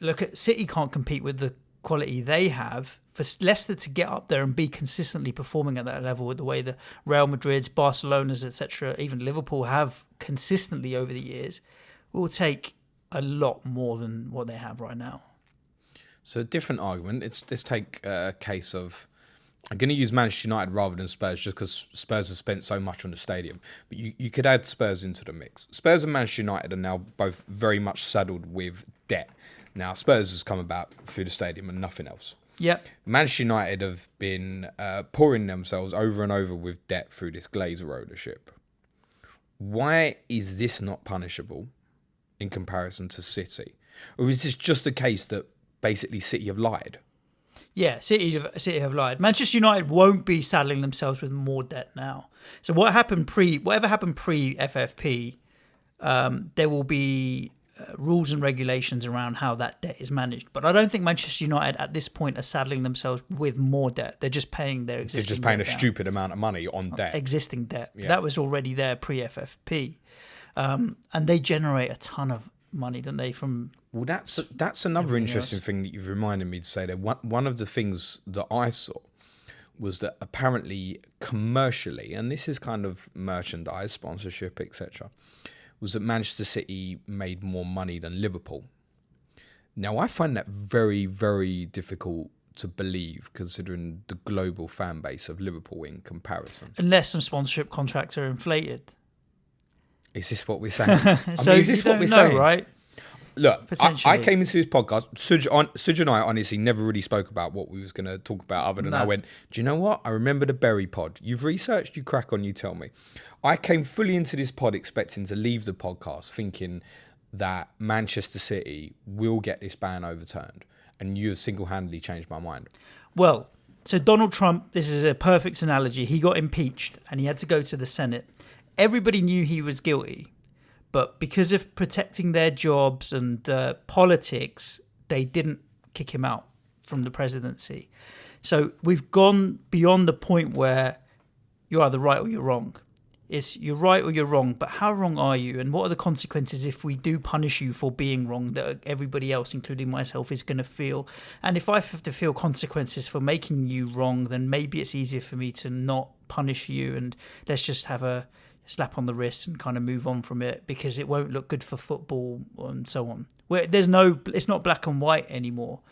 Speaker 2: look at City can't compete with the quality they have. For Leicester to get up there and be consistently performing at that level with the way the Real Madrid's, Barcelona's, etc., even Liverpool have consistently over the years, will take a lot more than what they have right now.
Speaker 3: So a different argument. Let's take a case of, I'm going to use Manchester United rather than Spurs, just because Spurs have spent so much on the stadium. But you could add Spurs into the mix. Spurs and Manchester United are now both very much saddled with debt. Now, Spurs has come about through the stadium and nothing else.
Speaker 2: Yep.
Speaker 3: Manchester United have been pouring themselves over and over with debt through this Glazer ownership. Why is this not punishable in comparison to City? Or is this just a case that basically City have lied?
Speaker 2: Yeah, City have lied. Manchester United won't be saddling themselves with more debt now. So whatever happened pre FFP, there will be rules and regulations around how that debt is managed. But I don't think Manchester United at this point are saddling themselves with more debt. They're just paying their existing.
Speaker 3: They're just paying
Speaker 2: debt
Speaker 3: a
Speaker 2: down.
Speaker 3: stupid amount of money on debt.
Speaker 2: Existing debt.
Speaker 3: Yeah.
Speaker 2: That was already there pre FFP, and they generate a ton of money, don't they? From
Speaker 3: Well, that's another interesting thing that you've reminded me to say there. One of the things that I saw was that apparently commercially, and this is kind of merchandise, sponsorship, etc., was that Manchester City made more money than Liverpool. Now, I find that very, very difficult to believe, considering the global fan base of Liverpool in comparison.
Speaker 2: Unless some sponsorship contracts are inflated.
Speaker 3: Is this what we're saying?
Speaker 2: So
Speaker 3: is this
Speaker 2: you
Speaker 3: what we're
Speaker 2: don't know,
Speaker 3: saying?
Speaker 2: right?
Speaker 3: Look,
Speaker 2: Potentially.
Speaker 3: I came into this podcast. Suj and I honestly never really spoke about what we was going to talk about other than I went, do you know what? I remember the Berry pod. You've researched, you crack on, you tell me. I came fully into this pod expecting to leave the podcast thinking that Manchester City will get this ban overturned. And you have single-handedly changed my mind.
Speaker 2: Well, so Donald Trump, this is a perfect analogy. He got impeached and he had to go to the Senate. Everybody knew he was guilty. But because of protecting their jobs and politics, they didn't kick him out from the presidency. So we've gone beyond the point where you're either right or you're wrong. It's you're right or you're wrong, but how wrong are you? And what are the consequences if we do punish you for being wrong that everybody else, including myself, is going to feel? And if I have to feel consequences for making you wrong, then maybe it's easier for me to not punish you and let's just have a slap on the wrist and kind of move on from it because it won't look good for football and so on. It's not black and white anymore.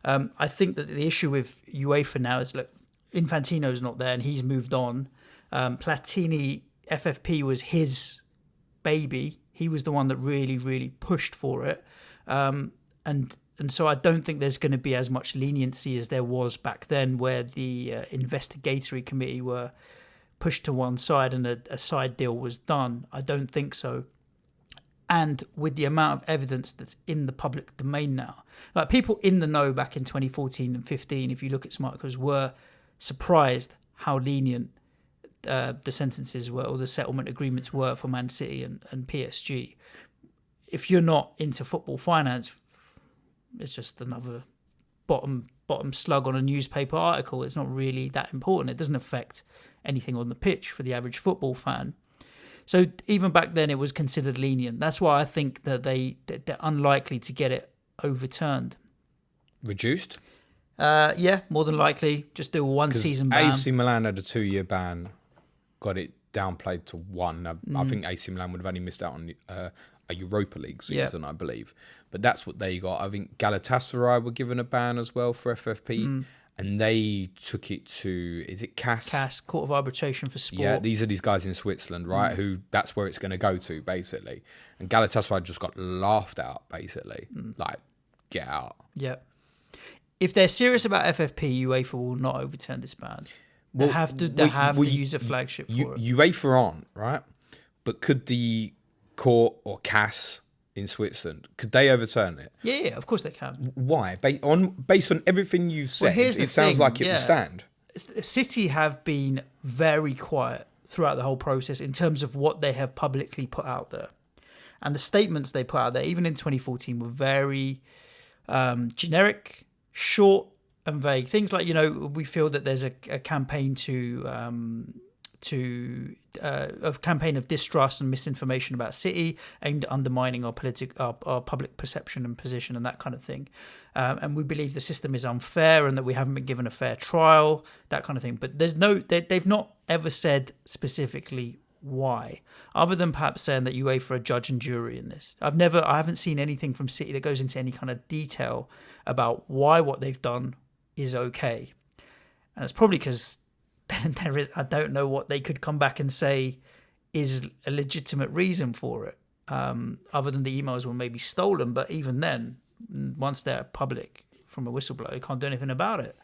Speaker 2: I think that the issue with UEFA now is, look, Infantino's not there and he's moved on. Platini, FFP was his baby. He was the one that really, really pushed for it. And so I don't think there's going to be as much leniency as there was back then where the investigatory committee were pushed to one side and a side deal was done. I don't think so. And with the amount of evidence that's in the public domain now, like people in the know back in 2014 and 15, if you look at Smartcos, were surprised how lenient the sentences were or the settlement agreements were for Man City and PSG. If you're not into football finance, it's just another bottom slug on a newspaper article. It's not really that important. It doesn't affect anything on the pitch for the average football fan. So even back then it was considered lenient. That's why I think that they're unlikely to get it overturned.
Speaker 3: Reduced?
Speaker 2: Yeah, more than likely. Just do a one-season ban.
Speaker 3: AC Milan had a 2-year ban, got it downplayed to 1. I think AC Milan would have only missed out on a Europa League season, I believe. But that's what they got. I think Galatasaray were given a ban as well for FFP. And they took it to, is it CAS?
Speaker 2: CAS, Court of Arbitration for Sport.
Speaker 3: Yeah, these are these guys in Switzerland, right? Who that's where it's going to go to, basically. And Galatasaray just got laughed out, basically. Like, get out.
Speaker 2: Yeah. If they're serious about FFP, UEFA will not overturn this ban. They have to use a flagship for it.
Speaker 3: UEFA aren't, right? But could the court or CAS in Switzerland, could they overturn it?
Speaker 2: Yeah, of course they can.
Speaker 3: Why? Based on everything you've said, it sounds like it would stand.
Speaker 2: City have been very quiet throughout the whole process in terms of what they have publicly put out there. And the statements they put out there, even in 2014, were very generic, short and vague. Things like, we feel that there's a campaign a campaign of distrust and misinformation about City aimed at undermining our public perception and position and that kind of thing. And we believe the system is unfair and that we haven't been given a fair trial, that kind of thing. But they've not ever said specifically why, other than perhaps saying that UEFA are judge and jury in this. I haven't seen anything from City that goes into any kind of detail about why what they've done is okay. And it's probably because I don't know what they could come back and say is a legitimate reason for it, other than the emails were maybe stolen. But even then, once they're public from a whistleblower, you can't do anything about it.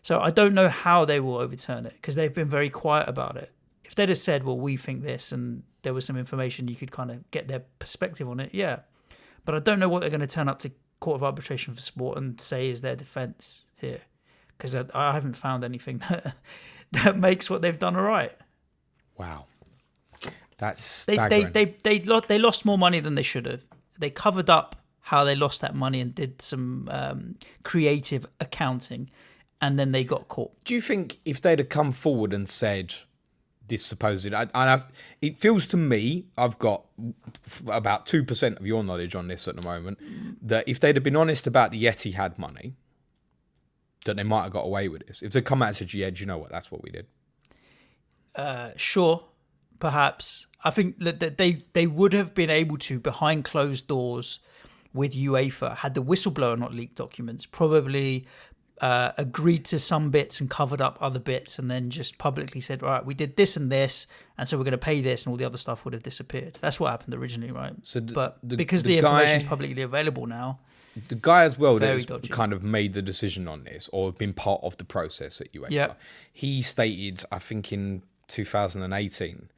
Speaker 2: So I don't know how they will overturn it because they've been very quiet about it. If they'd have said, well, we think this, and there was some information you could kind of get their perspective on it, yeah. But I don't know what they're going to turn up to Court of Arbitration for Sport and say is their defence here. because I haven't found anything that makes what they've done all right.
Speaker 3: Wow. That's
Speaker 2: They
Speaker 3: staggering.
Speaker 2: they lost more money than they should have. They covered up how they lost that money and did some creative accounting, and then they got caught.
Speaker 3: Do you think if they'd have come forward and said this supposed, it feels to me, I've got about 2% of your knowledge on this at the moment, that if they'd have been honest about the Etihad money, that they might have got away with this. If they come out and said, yeah, do you know what, that's what we did.
Speaker 2: Sure, perhaps. I think that they would have been able to, behind closed doors with UEFA, had the whistleblower not leaked documents, probably agreed to some bits and covered up other bits, and then just publicly said, all right, we did this and this, and so we're going to pay this, and all the other stuff would have disappeared. That's what happened originally, right?
Speaker 3: So
Speaker 2: because the information is publicly available now.
Speaker 3: The guy as well
Speaker 2: Very
Speaker 3: that
Speaker 2: dodgy.
Speaker 3: kind of made the decision on this or been part of the process at UEFA,
Speaker 2: Yeah.
Speaker 3: he stated, I think in 2018,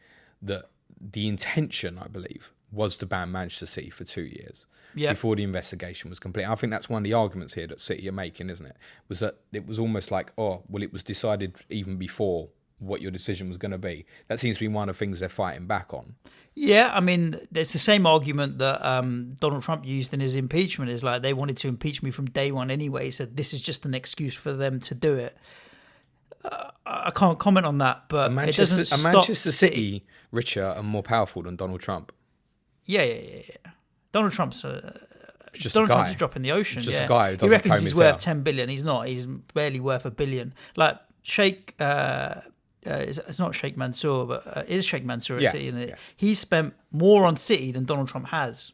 Speaker 3: that the intention, I believe, was to ban Manchester City for 2 years before the investigation was complete. I think that's one of the arguments here that City are making, isn't it? Was that it was almost like, oh, well, it was decided even before what your decision was going to be. That seems to be one of the things they're fighting back on.
Speaker 2: Yeah, I mean, it's the same argument that Donald Trump used in his impeachment. Is like they wanted to impeach me from day one anyway, so this is just an excuse for them to do it. I can't comment on that, but it doesn't stop
Speaker 3: Manchester City richer and more powerful than Donald Trump.
Speaker 2: Yeah. Donald Trump's
Speaker 3: Just
Speaker 2: Donald
Speaker 3: a guy.
Speaker 2: Trump's a drop in the ocean.
Speaker 3: Just
Speaker 2: yeah.
Speaker 3: a guy who doesn't
Speaker 2: he reckons
Speaker 3: comb
Speaker 2: he's
Speaker 3: his
Speaker 2: worth
Speaker 3: hair.
Speaker 2: 10 billion. He's not. He's barely worth $1 billion. Like Sheikh, it's not Sheikh Mansour, but it is Sheikh Mansour at City. Isn't it?
Speaker 3: Yeah.
Speaker 2: He spent more on City than Donald Trump has.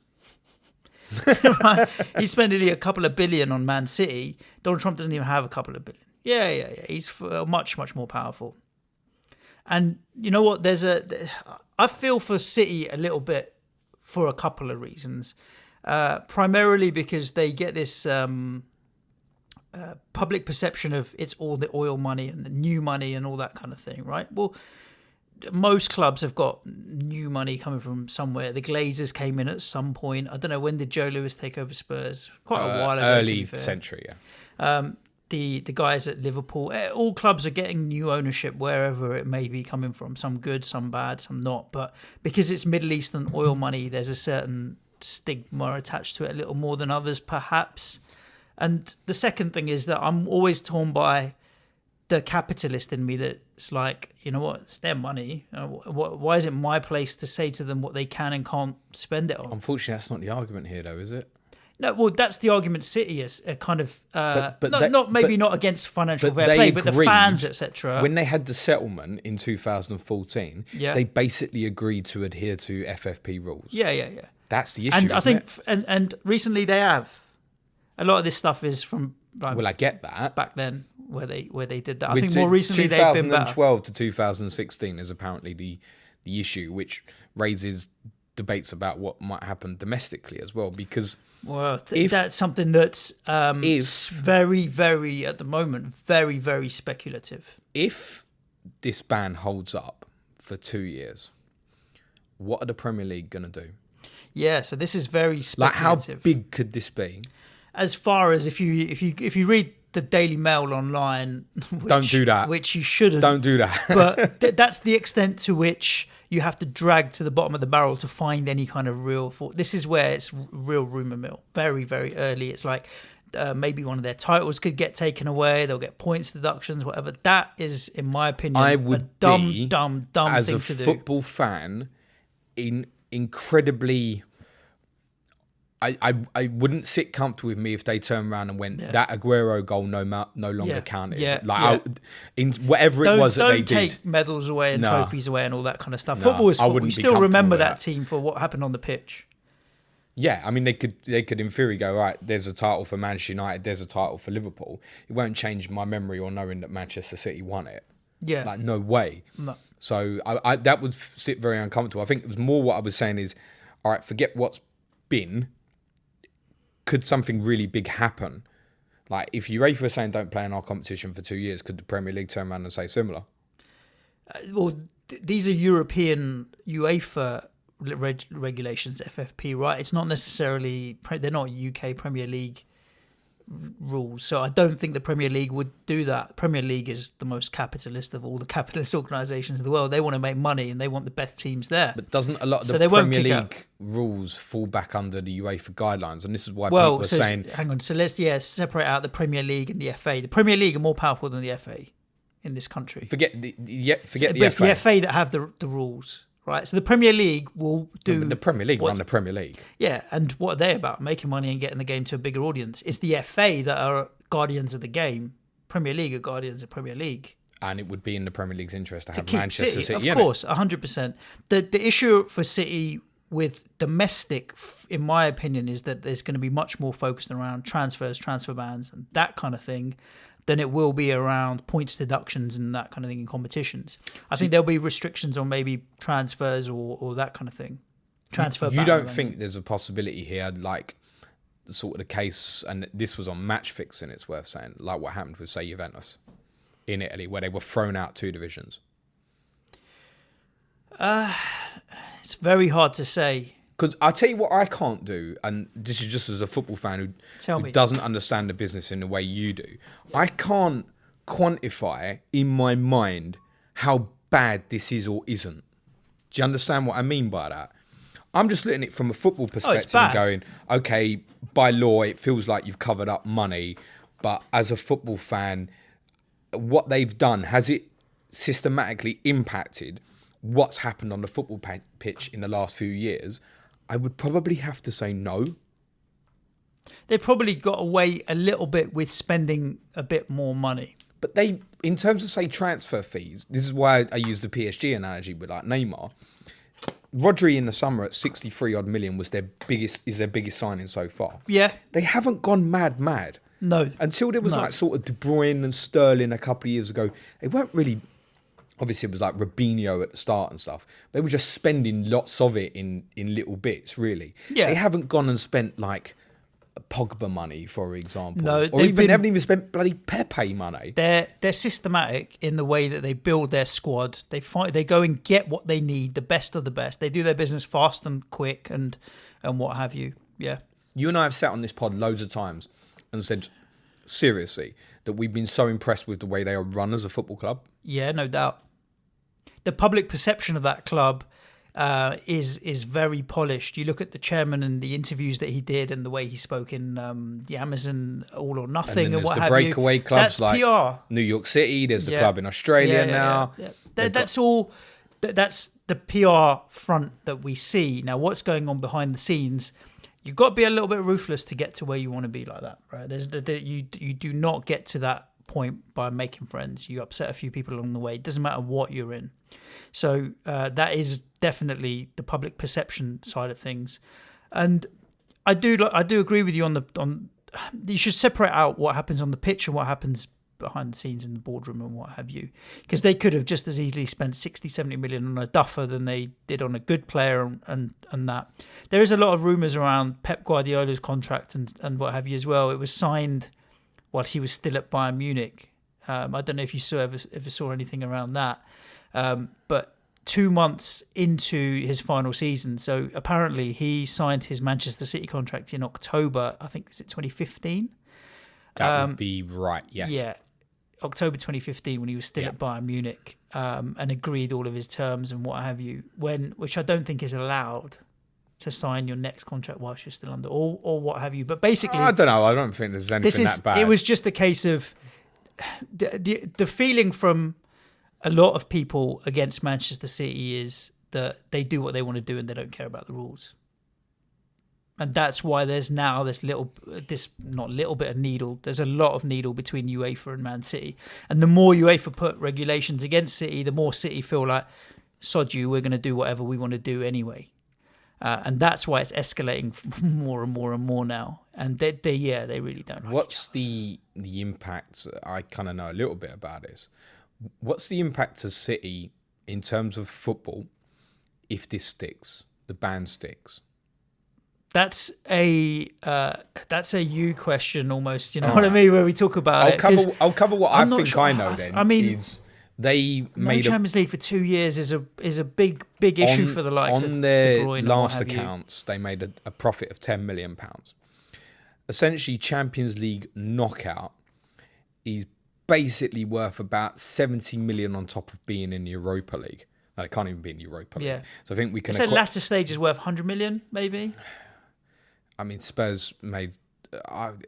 Speaker 2: Right? He spent nearly a couple of billion on Man City. Donald Trump doesn't even have a couple of billion. Yeah. He's much more powerful. And you know what? I feel for City a little bit for a couple of reasons. Primarily because they get this public perception of it's all the oil money and the new money and all that kind of thing, right? Well, most clubs have got new money coming from somewhere. The Glazers came in at some point. I don't know, when did Joe Lewis take over Spurs? Quite a while ago.
Speaker 3: Early century, yeah.
Speaker 2: The guys at Liverpool, all clubs are getting new ownership wherever it may be coming from. Some good, some bad, some not. But because it's Middle Eastern oil money, there's a certain stigma attached to it, a little more than others, perhaps. And the second thing is that I'm always torn by the capitalist in me that's like, you know what, it's their money. Why is it my place to say to them what they can and can't spend it on?
Speaker 3: Unfortunately, that's not the argument here, though, is it?
Speaker 2: No, well, that's the argument City is kind of not against financial
Speaker 3: but
Speaker 2: fair play,
Speaker 3: they
Speaker 2: but the
Speaker 3: agreed
Speaker 2: fans, etc.
Speaker 3: When they had the settlement in 2014,
Speaker 2: Yeah.
Speaker 3: they basically agreed to adhere to FFP rules.
Speaker 2: Yeah.
Speaker 3: That's the issue,
Speaker 2: And I think,
Speaker 3: it?
Speaker 2: and recently they have. A lot of this stuff is from
Speaker 3: Well, I get that.
Speaker 2: back then where they did that. I
Speaker 3: With
Speaker 2: think more recently they've been better.
Speaker 3: 2012 to 2016 is apparently the issue, which raises debates about what might happen domestically as well, because
Speaker 2: Well, that's something that's very, very, at the moment, very, very speculative.
Speaker 3: If this ban holds up for 2 years, what are the Premier League going to do?
Speaker 2: Yeah, so this is very
Speaker 3: Like, how
Speaker 2: speculative.
Speaker 3: big could this be?
Speaker 2: As far as if you read the Daily Mail online,
Speaker 3: Don't do that.
Speaker 2: Which you shouldn't.
Speaker 3: Don't do that.
Speaker 2: But that's the extent to which you have to drag to the bottom of the barrel to find any kind of real thought. This is where it's real rumour mill. Very, very early. It's like maybe one of their titles could get taken away. They'll get points deductions, whatever. That is, in my opinion,
Speaker 3: I would
Speaker 2: a dumb
Speaker 3: be,
Speaker 2: thing
Speaker 3: as
Speaker 2: to
Speaker 3: a
Speaker 2: do.
Speaker 3: football fan, incredibly. I wouldn't sit comfortable with me if they turned around and went, that Aguero goal no longer counted. In whatever it was that they did.
Speaker 2: Don't take medals away and trophies away and all that kind of stuff.
Speaker 3: No,
Speaker 2: Football is
Speaker 3: I
Speaker 2: football.
Speaker 3: wouldn't
Speaker 2: You
Speaker 3: be
Speaker 2: still remember
Speaker 3: comfortable
Speaker 2: that
Speaker 3: with
Speaker 2: team for what happened on the pitch.
Speaker 3: Yeah, I mean, they could in theory go, right, there's a title for Manchester United, there's a title for Liverpool. It won't change my memory or knowing that Manchester City won it.
Speaker 2: Yeah.
Speaker 3: Like, no way.
Speaker 2: No.
Speaker 3: So I that would sit very uncomfortable. I think it was more what I was saying is, all right, forget what's been. Could something really big happen? Like, if UEFA are saying don't play in our competition for 2 years, could the Premier League turn around and say similar?
Speaker 2: These are European UEFA regulations, FFP, right? It's not necessarily, they're not UK Premier League rules. So I don't think the Premier League would do that. Premier League is the most capitalist of all the capitalist organisations in the world. They want to make money and they want the best teams there.
Speaker 3: But doesn't a lot of
Speaker 2: So
Speaker 3: the
Speaker 2: they won't
Speaker 3: Premier
Speaker 2: kick
Speaker 3: League
Speaker 2: out.
Speaker 3: rules fall back under the UEFA guidelines? And this is why
Speaker 2: Well,
Speaker 3: people are
Speaker 2: so
Speaker 3: saying...
Speaker 2: hang on. So let's separate out the Premier League and the FA. The Premier League are more powerful than the FA in this country.
Speaker 3: Forget the
Speaker 2: But
Speaker 3: FA.
Speaker 2: it's the FA that have the rules, right? So the Premier League will do...
Speaker 3: The Premier League run the Premier League.
Speaker 2: Yeah, and what are they about? Making money and getting the game to a bigger audience. It's the FA that are guardians of the game. Premier League are guardians of Premier League.
Speaker 3: And it would be in the Premier League's interest to have
Speaker 2: Keep
Speaker 3: Manchester City
Speaker 2: of course, 100%. The issue for City with domestic, in my opinion, is that there's going to be much more focused around transfers, transfer bans, and that kind of thing, than it will be around points deductions and that kind of thing in competitions. I think there'll be restrictions on maybe transfers or that kind of thing.
Speaker 3: You don't think there's a possibility here, like sort of the case, and this was on match fixing, it's worth saying, like what happened with, say, Juventus in Italy, where they were thrown out 2 divisions?
Speaker 2: It's very hard to say.
Speaker 3: Because I'll tell you what I can't do, and this is just as a football fan who doesn't understand the business in the way you do. I can't quantify in my mind how bad this is or isn't. Do you understand what I mean by that? I'm just looking at it from a football perspective and going, okay, by law, it feels like you've covered up money. But as a football fan, what they've done, has it systematically impacted what's happened on the football pitch in the last few years? I would probably have to say no.
Speaker 2: They probably got away a little bit with spending a bit more money.
Speaker 3: But they, in terms of, say, transfer fees, this is why I use the PSG analogy with like Neymar. Rodri in the summer at 63 odd million was their biggest signing so far. Yeah. They haven't gone mad.
Speaker 2: No.
Speaker 3: Until there was like sort of De Bruyne and Sterling a couple of years ago. They weren't really, obviously it was like Robinho at the start and stuff. They were just spending lots of it in little bits, really. Yeah. They haven't gone and spent like Pogba money, for example.
Speaker 2: No,
Speaker 3: or they haven't even spent bloody Pepe money.
Speaker 2: They're systematic in the way that they build their squad. They go and get what they need, the best of the best. They do their business fast and quick and what have you. Yeah.
Speaker 3: You and I have sat on this pod loads of times and said, seriously, that we've been so impressed with the way they are run as a football club.
Speaker 2: Yeah, no doubt. The public perception of that club is very polished. You look at the chairman and the interviews that he did and the way he spoke in the Amazon All or Nothing and what have you.
Speaker 3: There's the breakaway clubs
Speaker 2: that's
Speaker 3: like
Speaker 2: PR.
Speaker 3: New York City. There's the club in Australia now.
Speaker 2: That's all. That's the PR front that we see. Now, what's going on behind the scenes? You've got to be a little bit ruthless to get to where you want to be like that, right? You do not get to that point by making friends. You upset a few people along the way. It doesn't matter what you're in. So that is definitely the public perception side of things, and I do agree with you on you should separate out what happens on the pitch and what happens behind the scenes in the boardroom and what have you, because they could have just as easily spent 60-70 million on a duffer than they did on a good player and that. There is a lot of rumours around Pep Guardiola's contract and what have you as well. It was signed while he was still at Bayern Munich. I don't know if you ever saw anything around that. But 2 months into his final season, so apparently he signed his Manchester City contract in October, I think, is it 2015?
Speaker 3: That would be right, yes.
Speaker 2: Yeah, October 2015 when he was still at Bayern Munich and agreed all of his terms and what have you, which I don't think is allowed to sign your next contract whilst you're still under or what have you. But basically...
Speaker 3: I don't know, I don't think there's anything that bad.
Speaker 2: It was just a case of the feeling from a lot of people against Manchester City is that they do what they want to do and they don't care about the rules. And that's why there's now this not little bit of needle. There's a lot of needle between UEFA and Man City. And the more UEFA put regulations against City, the more City feel like, sod you, we're going to do whatever we want to do anyway. And that's why it's escalating more and more and more now. And they really don't like
Speaker 3: What's the impact? I kind of know a little bit about this. What's the impact to City in terms of football if this sticks, the ban sticks?
Speaker 2: That's a you question almost. You know what I mean? Where we talk about
Speaker 3: I'll cover what I think
Speaker 2: sure.
Speaker 3: I know. Then
Speaker 2: I mean,
Speaker 3: they made
Speaker 2: Champions League for 2 years is a big issue for the likes of
Speaker 3: on their
Speaker 2: De Bruyne
Speaker 3: last accounts. They made a profit of £10 million. essentially Champions League knockout is basically worth about 70 million on top of being in the Europa League. No, it can't even be in the Europa League.
Speaker 2: Yeah.
Speaker 3: So I think we can...
Speaker 2: So latter stage is worth 100 million, maybe?
Speaker 3: I mean, Spurs made...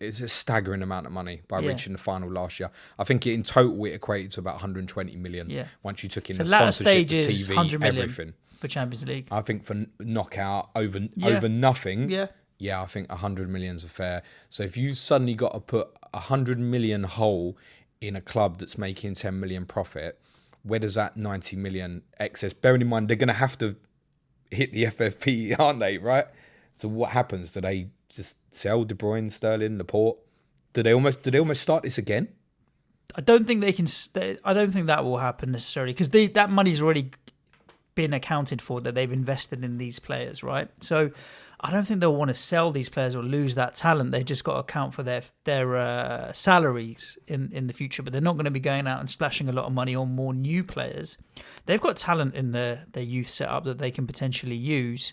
Speaker 3: it's a staggering amount of money by reaching the final last year. I think in total it equated to about 120 million once you took in the sponsorship, the TV, 100 million everything.
Speaker 2: For Champions League.
Speaker 3: I think for knockout over nothing,
Speaker 2: yeah,
Speaker 3: I think 100 million's a fair. So if you suddenly got to put 100 million whole in a club that's making 10 million profit, where does that 90 million excess? Bearing in mind, they're going to have to hit the FFP, aren't they, right? So what happens? Do they just sell De Bruyne, Sterling, Laporte? Do they almost start this again?
Speaker 2: I don't think they can. I don't think that will happen necessarily because that money's already been accounted for, that they've invested in these players, right? So I don't think they'll want to sell these players or lose that talent. They've just got to account for their salaries in the future, but they're not going to be going out and splashing a lot of money on more new players. They've got talent in their youth setup that they can potentially use.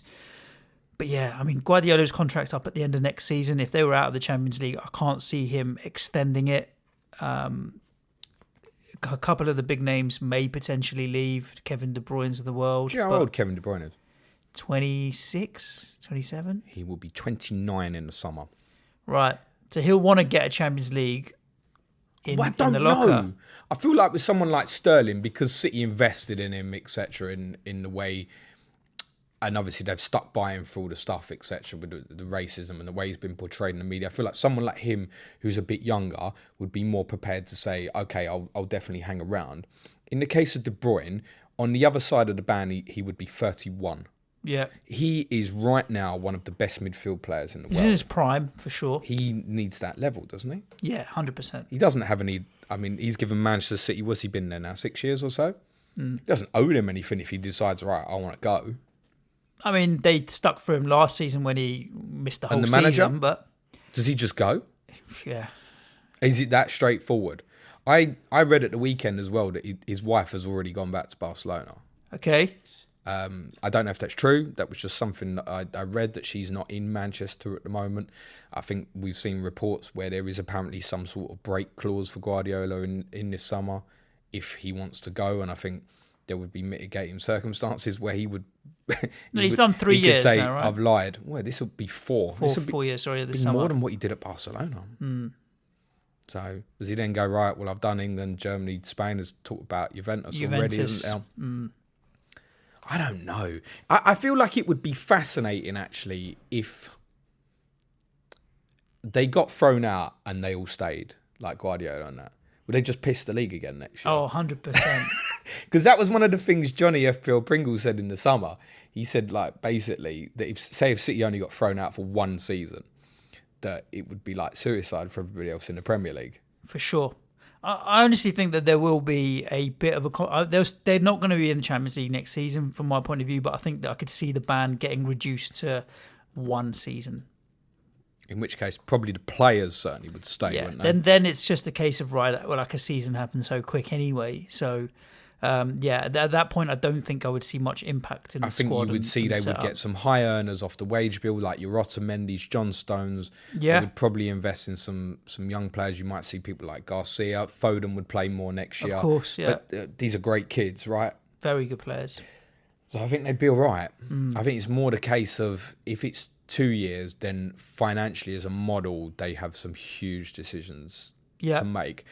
Speaker 2: But yeah, I mean, Guardiola's contract's up at the end of next season. If they were out of the Champions League, I can't see him extending it. A couple of the big names may potentially leave. Kevin De Bruyne's of the world.
Speaker 3: Do you know how old Kevin De Bruyne is?
Speaker 2: 26, 27?
Speaker 3: He will be 29 in the summer.
Speaker 2: Right. So he'll want to get a Champions League in the locker.
Speaker 3: Know. I feel like with someone like Sterling, because City invested in him, etc., in the way... And obviously they've stuck by him for all the stuff, etc., with the racism and the way he's been portrayed in the media. I feel like someone like him, who's a bit younger, would be more prepared to say, okay, I'll definitely hang around. In the case of De Bruyne, on the other side of the band, he would be 31.
Speaker 2: Yeah.
Speaker 3: He is right now one of the best midfield players in the world.
Speaker 2: He's in his prime, for sure.
Speaker 3: He needs that level, doesn't he?
Speaker 2: Yeah, 100%.
Speaker 3: He doesn't have any... I mean, he's given Manchester City... What's he been there now? 6 years or so? He doesn't owe them anything if he decides, right, I want to go.
Speaker 2: I mean, they stuck for him last season when he missed the whole
Speaker 3: season,
Speaker 2: but...
Speaker 3: Does he just go?
Speaker 2: Yeah.
Speaker 3: Is it that straightforward? I read at the weekend as well that his wife has already gone back to Barcelona.
Speaker 2: Okay.
Speaker 3: I don't know if that's true. That was just something that I read, that she's not in Manchester at the moment. I think we've seen reports where there is apparently some sort of break clause for Guardiola in this summer if he wants to go, and I think there would be mitigating circumstances where he would...
Speaker 2: he's done 3 years
Speaker 3: say,
Speaker 2: now, right?
Speaker 3: I've lied. Well, this will be 4.
Speaker 2: 4 years, sorry, this summer.
Speaker 3: More than what he did at Barcelona. So does he then go, right, well, I've done England, Germany, Spain, has talked about Juventus already, isn't there? I don't know. I feel like it would be fascinating, actually, if they got thrown out and they all stayed, like Guardiola and that. Would they just piss the league again next year?
Speaker 2: Oh, 100%.
Speaker 3: Because that was one of the things Johnny FPL Pringle said in the summer. He said, like, basically, that if City only got thrown out for one season, that it would be like suicide for everybody else in the Premier League.
Speaker 2: For sure. I honestly think that there will be a bit of a... They're not going to be in the Champions League next season, from my point of view, but I think that I could see the ban getting reduced to one season.
Speaker 3: In which case, probably the players certainly would stay, wouldn't they?
Speaker 2: Then it's just a case of, right, well, like a season happens so quick anyway. So, at that point, I don't think I would see much impact in the squad. I think you would see they would get some high earners off the wage bill, like your Otamendi's, John Stones. Yeah.
Speaker 3: They would probably invest in some young players. You might see people like Garcia. Foden would play more next year.
Speaker 2: Of course, yeah.
Speaker 3: But these are great kids, right?
Speaker 2: Very good players.
Speaker 3: So I think they'd be all right. I think it's more the case of, if it's 2 years, then financially as a model, they have some huge decisions to make.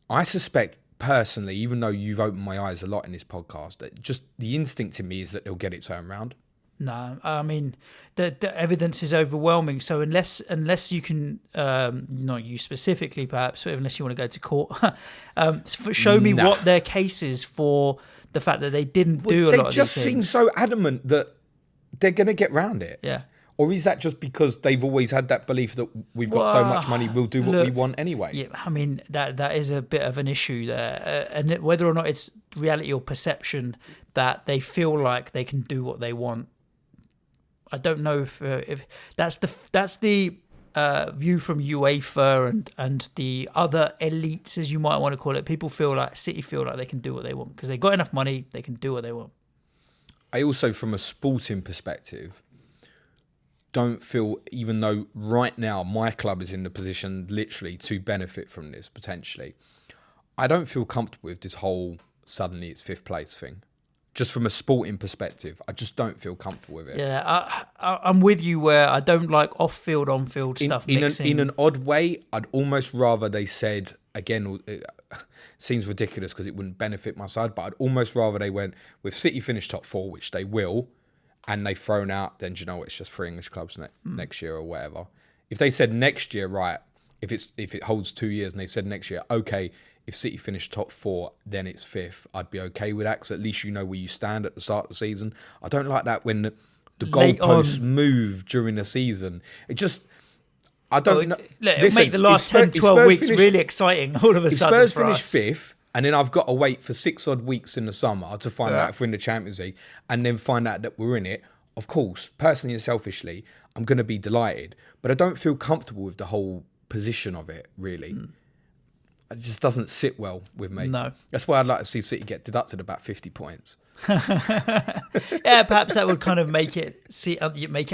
Speaker 3: I suspect, personally, even though you've opened my eyes a lot in this podcast, that just the instinct in me is that they'll get it turned around. No, I mean, the evidence is overwhelming. So unless you can, not you specifically perhaps, but unless you want to go to court, show me what their case is for the fact that they didn't do a lot of these things. They just seem so adamant that they're going to get round it. Yeah. Or is that just because they've always had that belief that we've got so much money, we'll do what we want anyway? Yeah, I mean, that is a bit of an issue there. And whether or not it's reality or perception that they feel like they can do what they want, I don't know if that's the view from UEFA and the other elites, as you might want to call it. People feel like, City feel like they can do what they want because they've got enough money, they can do what they want. I also, from a sporting perspective, don't feel, even though right now my club is in the position literally to benefit from this potentially, I don't feel comfortable with this whole suddenly it's fifth place thing. Just from a sporting perspective, I just don't feel comfortable with it.
Speaker 2: Yeah, I'm with you where I don't like off-field, on-field stuff mixing.
Speaker 3: In an odd way, I'd almost rather they said, again, it seems ridiculous because it wouldn't benefit my side, but I'd almost rather they went with City finished top 4, which they will, and they've thrown out, then do you know what, it's just 3 English clubs next year or whatever. If they said next year, right, if it holds 2 years and they said next year, okay, if City finish top 4, then it's 5th, I'd be okay with that because at least you know where you stand at the start of the season. I don't like that when the goalposts move during the season. It just, I don't know.
Speaker 2: It'll make the last 10, 12 weeks really exciting all of a sudden.
Speaker 3: Spurs finish 5th, and then I've got to wait for 6 odd weeks in the summer to find out if we're in the Champions League, and then find out that we're in it. Of course, personally and selfishly, I'm going to be delighted, but I don't feel comfortable with the whole position of it, really. It just doesn't sit well with me.
Speaker 2: No.
Speaker 3: That's why I'd like to see City get deducted about 50 points.
Speaker 2: Yeah, perhaps that would kind of make it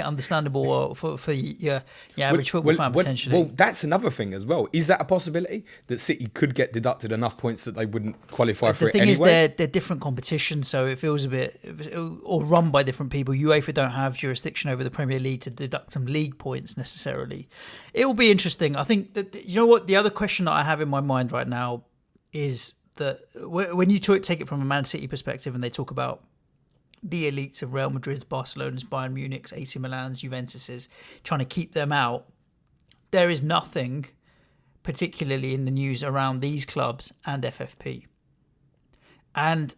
Speaker 2: understandable for your average football fan potentially.
Speaker 3: Well, that's another thing as well. Is that a possibility that City could get deducted enough points that they wouldn't qualify for it anyway?
Speaker 2: The thing is, they're different competitions, so it feels a bit, or run by different people. UEFA don't have jurisdiction over the Premier League to deduct some league points necessarily. It will be interesting. I think that, you know what, the other question that I have in my mind right now is that when you take it from a Man City perspective and they talk about the elites of Real Madrid's, Barcelona's, Bayern Munich's, AC Milan's, Juventus's, trying to keep them out, there is nothing particularly in the news around these clubs and FFP. And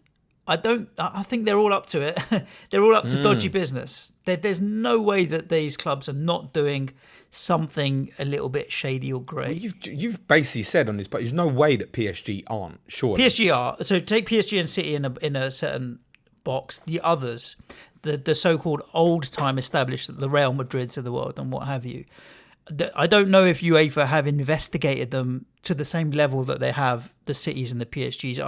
Speaker 2: I think they're all up to it. They're all up to dodgy business. There's no way that these clubs are not doing something a little bit shady or grey.
Speaker 3: Well, you've basically said on this, but there's no way that PSG aren't, surely.
Speaker 2: PSG are. So take PSG and City in a certain box. The others, the so-called old-time established, the Real Madrids of the world and what have you, I don't know if UEFA have investigated them to the same level that they have the Cities and the PSGs.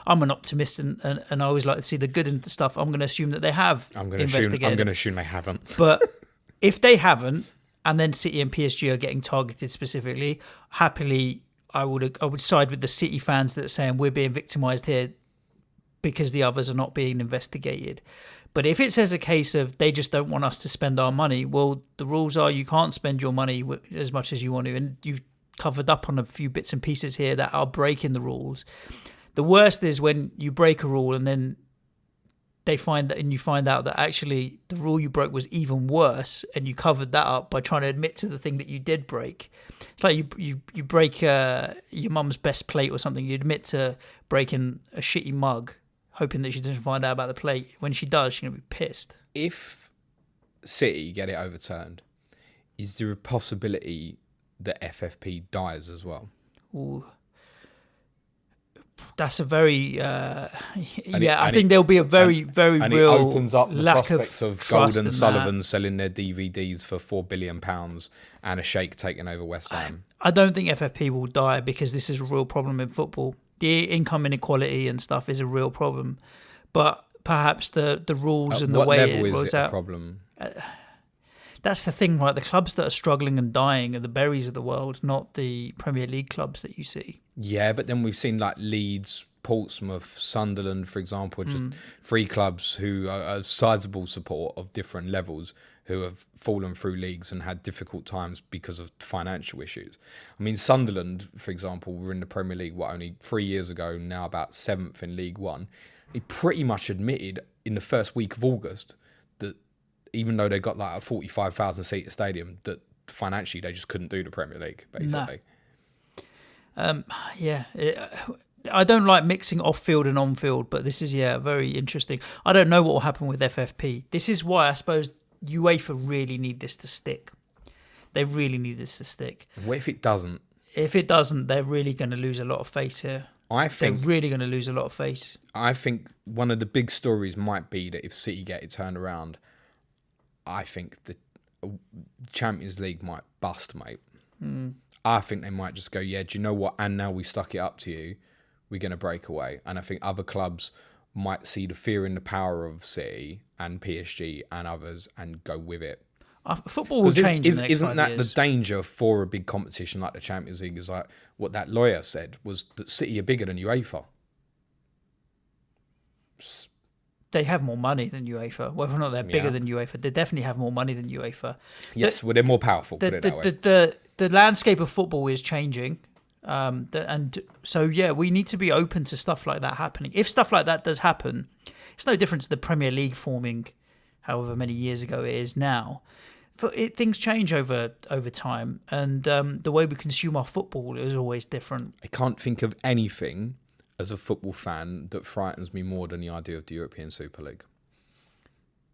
Speaker 2: I'm an optimist and I always like to see the good in stuff. I'm going to assume that they have investigated.
Speaker 3: I'm going to assume they haven't.
Speaker 2: But if they haven't, and then City and PSG are getting targeted specifically, happily, I would side with the City fans that are saying we're being victimised here because the others are not being investigated. But if it says a case of they just don't want us to spend our money, well, the rules are you can't spend your money as much as you want to, and you've covered up on a few bits and pieces here that are breaking the rules. The worst is when you break a rule and then you find out that actually the rule you broke was even worse, and you covered that up by trying to admit to the thing that you did break. It's like you break your mum's best plate or something. You admit to breaking a shitty mug, hoping that she doesn't find out about the plate. When she does, she's going to be pissed.
Speaker 3: If City get it overturned, is there a possibility that FFP dies as well?
Speaker 2: Ooh. That's a very, I think there'll be a very real
Speaker 3: it opens up the
Speaker 2: lack
Speaker 3: prospects
Speaker 2: of
Speaker 3: Gold and Sullivan
Speaker 2: that.
Speaker 3: selling their DVDs for £4 billion and a sheikh taking over West Ham.
Speaker 2: I don't think FFP will die because this is a real problem in football. The income inequality and stuff is a real problem, but perhaps the rules and the way it rolls out.
Speaker 3: A problem?
Speaker 2: That's the thing, right? The clubs that are struggling and dying are the Berries of the world, not the Premier League clubs that you see.
Speaker 3: Yeah, but then we've seen like Leeds, Portsmouth, Sunderland, for example, just 3 clubs who are a sizable support of different levels who have fallen through leagues and had difficult times because of financial issues. I mean, Sunderland, for example, were in the Premier League, only 3 years ago, now about 7th in League One. He pretty much admitted in the first week of August that even though they got like a 45,000 seat stadium, that financially they just couldn't do the Premier League, basically.
Speaker 2: No. I don't like mixing off-field and on-field, but this is, very interesting. I don't know what will happen with FFP. This is why I suppose UEFA really need this to stick. They really need this to stick.
Speaker 3: What if it doesn't?
Speaker 2: If it doesn't, they're really going to lose a lot of face here. They're really going to lose a lot of face.
Speaker 3: I think one of the big stories might be that if City get it turned around, I think the Champions League might bust, mate. I think they might just go, yeah, do you know what? And now we stuck it up to you. We're going to break away. And I think other clubs might see the fear in the power of City and PSG and others and go with it.
Speaker 2: Football will change in the next 5
Speaker 3: Isn't that
Speaker 2: years.
Speaker 3: the danger for a big competition like the Champions League? Is like what that lawyer said was that City are bigger than UEFA.
Speaker 2: They have more money than UEFA. Whether or not they're bigger than UEFA, they definitely have more money than UEFA.
Speaker 3: Yes, well, they're more powerful. Put it that way.
Speaker 2: The landscape of football is changing. And so, we need to be open to stuff like that happening. If stuff like that does happen, it's no different to the Premier League forming however many years ago it is now. Things change over time, and the way we consume our football is always different.
Speaker 3: I can't think of anything as a football fan that frightens me more than the idea of the European Super League.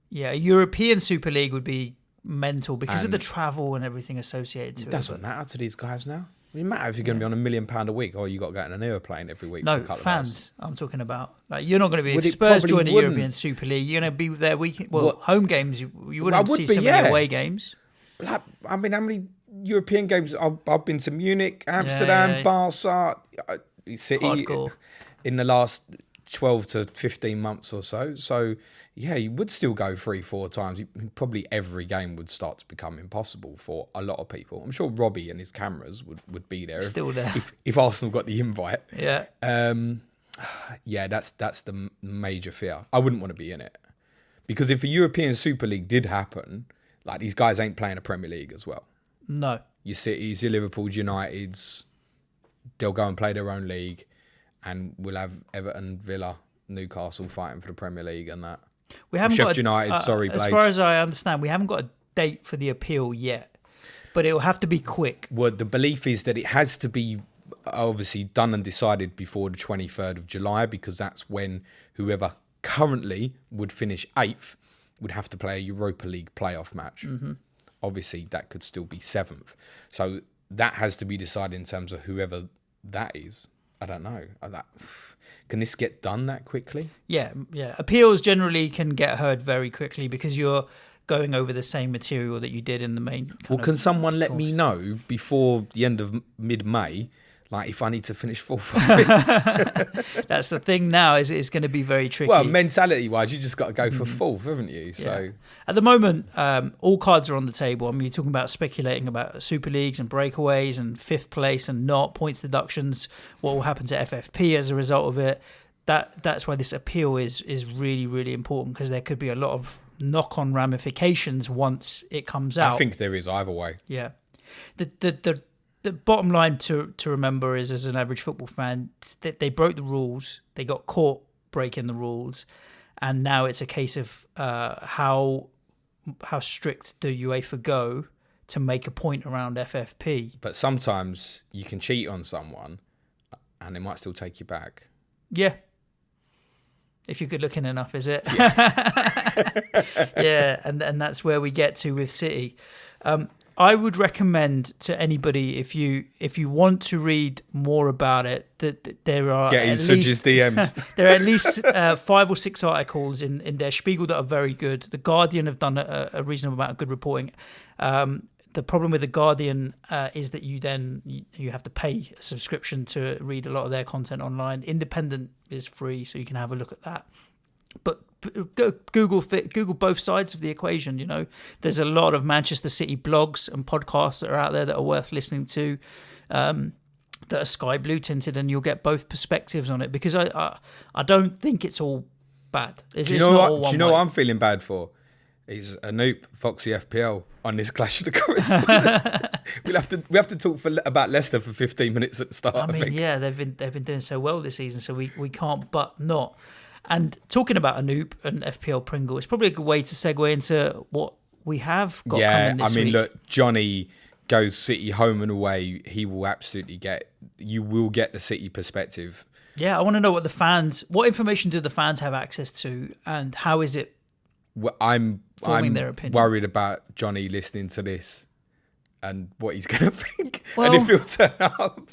Speaker 2: Yeah, a European Super League would be mental because of the travel and everything associated to it.
Speaker 3: It doesn't matter to these guys now. It doesn't matter if you're going to be on £1 million a week or you got to go in an airplane every week.
Speaker 2: No,
Speaker 3: for a couple
Speaker 2: fans.
Speaker 3: Of hours.
Speaker 2: I'm talking about. Like, you're not going to be.
Speaker 3: Well,
Speaker 2: If Spurs join the European Super League, you're going to be there weekend. Well, home games. You wouldn't see so many away games.
Speaker 3: But I mean, how many European games? I've been to Munich, Amsterdam, Barca, City
Speaker 2: Hardcore.
Speaker 3: in the last 12 to 15 months or so. So, you would still go 3-4 times. Probably every game would start to become impossible for a lot of people. I'm sure Robbie and his cameras would be there.
Speaker 2: Still there.
Speaker 3: If Arsenal got the invite.
Speaker 2: Yeah.
Speaker 3: That's the major fear. I wouldn't want to be in it. Because if a European Super League did happen, like these guys ain't playing a Premier League as well.
Speaker 2: No.
Speaker 3: Your Cities, your Liverpools, Uniteds, they'll go and play their own league, and we'll have Everton, Villa, Newcastle fighting for the Premier League and that.
Speaker 2: We haven't
Speaker 3: Sheffield
Speaker 2: got
Speaker 3: United, sorry, Blades.
Speaker 2: As far as I understand, we haven't got a date for the appeal yet, but it will have to be quick.
Speaker 3: Well, the belief is that it has to be obviously done and decided before the 23rd of July, because that's when whoever currently would finish 8th would have to play a Europa League playoff match. Mm-hmm. Obviously, that could still be 7th. So that has to be decided in terms of whoever that is. I don't know. Can this get done that quickly? Yeah.
Speaker 2: Appeals generally can get heard very quickly because you're going over the same material that you did in the main.
Speaker 3: Can someone let me know before the end of mid-May, like if I need to finish 4th or 5th?
Speaker 2: That's the thing now, is it's going to be very tricky.
Speaker 3: Well, mentality-wise, you just got to go for 4th, haven't you? So
Speaker 2: at the moment, all cards are on the table. I mean, you're talking about speculating about Super Leagues and breakaways and 5th place and not points deductions, what will happen to FFP as a result of it. That's why this appeal is really, really important, because there could be a lot of knock-on ramifications once it comes out.
Speaker 3: I think there is either way.
Speaker 2: Yeah. The bottom line to remember is, as an average football fan, that they broke the rules. They got caught breaking the rules, and now it's a case of how strict do UEFA go to make a point around FFP.
Speaker 3: But sometimes you can cheat on someone, and they might still take you back.
Speaker 2: Yeah. If you're good looking enough, is it?
Speaker 3: Yeah.
Speaker 2: and that's where we get to with City. I would recommend to anybody, if you want to read more about it, that there are
Speaker 3: get in Suj's DMs.
Speaker 2: There are at least 5 or 6 articles in their Spiegel that are very good. The Guardian have done a reasonable amount of good reporting. The problem with the Guardian is that you have to pay a subscription to read a lot of their content online. Independent is free, so you can have a look at that. But Google both sides of the equation. There's a lot of Manchester City blogs and podcasts that are out there that are worth listening to, that are sky blue tinted, and you'll get both perspectives on it, because I don't think it's all bad.
Speaker 3: Do you know what I'm feeling bad for? He's a noob, Foxy FPL, on this Clash of the Correspondents. we have to talk about Leicester for 15 minutes at the start. I think.
Speaker 2: Yeah, they've been doing so well this season, so we can't but not. And talking about Anoop and FPL Pringle, it's probably a good way to segue into what we have got coming this week.
Speaker 3: Look, Johnny goes City home and away. He will absolutely you will get the City perspective.
Speaker 2: Yeah, I want to know what information do the fans have access to, and how is it
Speaker 3: I'm
Speaker 2: their opinion?
Speaker 3: Worried about Johnny listening to this and what he's going to think,
Speaker 2: well,
Speaker 3: and if he'll turn up.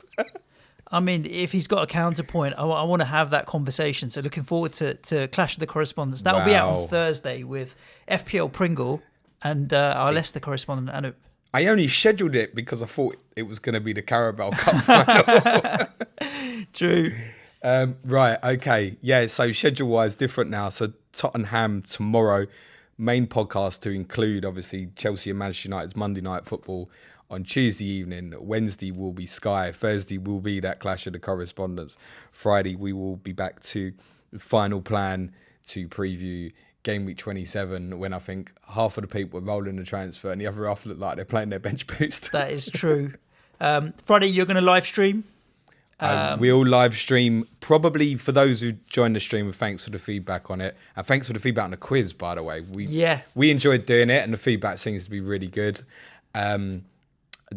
Speaker 2: I mean, if he's got a counterpoint, I want to have that conversation. So looking forward to Clash of the Correspondents. That will be out on Thursday with FPL Pringle and our Leicester correspondent, Anoop.
Speaker 3: I only scheduled it because I thought it was going to be the Carabao Cup final.
Speaker 2: True.
Speaker 3: Right, okay. Yeah, so schedule-wise different now. So Tottenham tomorrow. Main podcast to include, obviously, Chelsea and Manchester United's Monday Night Football on Tuesday evening. Wednesday will be Sky. Thursday will be that clash of the correspondents. Friday, we will be back to the final plan to preview game week 27, when I think half of the people are rolling the transfer and the other half look like they're playing their bench boost.
Speaker 2: That is true. Friday, you're going to live stream?
Speaker 3: We'll live stream, probably for those who joined the stream, and thanks for the feedback on it. And thanks for the feedback on the quiz, by the way. We enjoyed doing it, and the feedback seems to be really good. The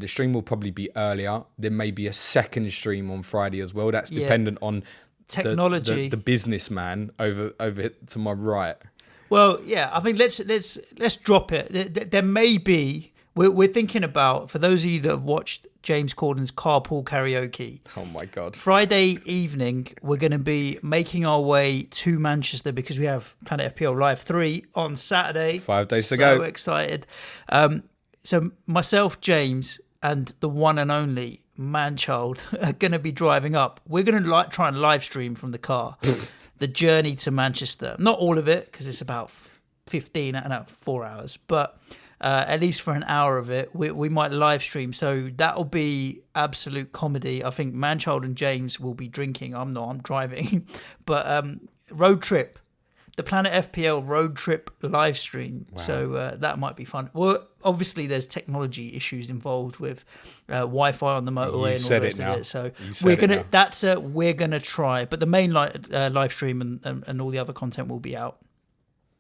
Speaker 3: stream will probably be earlier. There may be a second stream on Friday as well. That's dependent on
Speaker 2: technology.
Speaker 3: The businessman over to my right.
Speaker 2: Well, yeah, I think let's drop it. There may be. We're thinking about, for those of you that have watched James Corden's Carpool Karaoke.
Speaker 3: Oh my God.
Speaker 2: Friday evening, we're going to be making our way to Manchester because we have Planet FPL Live 3 on Saturday.
Speaker 3: 5 days to go.
Speaker 2: So excited. So myself, James, and the one and only Manchild are going to be driving up. We're going to try and live stream from the car the journey to Manchester. Not all of it, because it's about 4 hours, but at least for an hour of it, we might live stream. So that'll be absolute comedy. I think Manchild and James will be drinking. I'm not, I'm driving. But road trip, the Planet FPL road trip live stream. Wow. So that might be fun. Well, obviously there's technology issues involved with Wi-Fi on the motorway and all the rest of it. So we're gonna try. But the main live stream and all the other content will be out.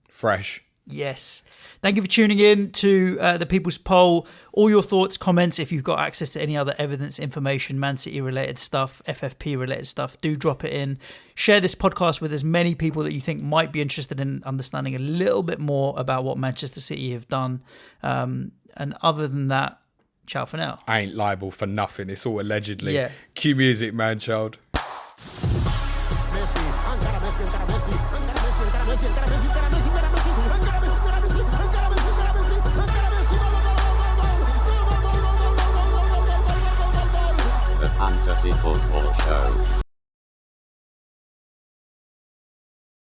Speaker 3: Fresh.
Speaker 2: Yes. Thank you for tuning in to the People's Poll. All your thoughts, comments, if you've got access to any other evidence, information, Man City related stuff, FFP related stuff, do drop it in. Share this podcast with as many people that you think might be interested in understanding a little bit more about what Manchester City have done. And other than that, ciao for now.
Speaker 3: I ain't liable for nothing. It's all allegedly.
Speaker 2: Yeah.
Speaker 3: Cue music, man, child.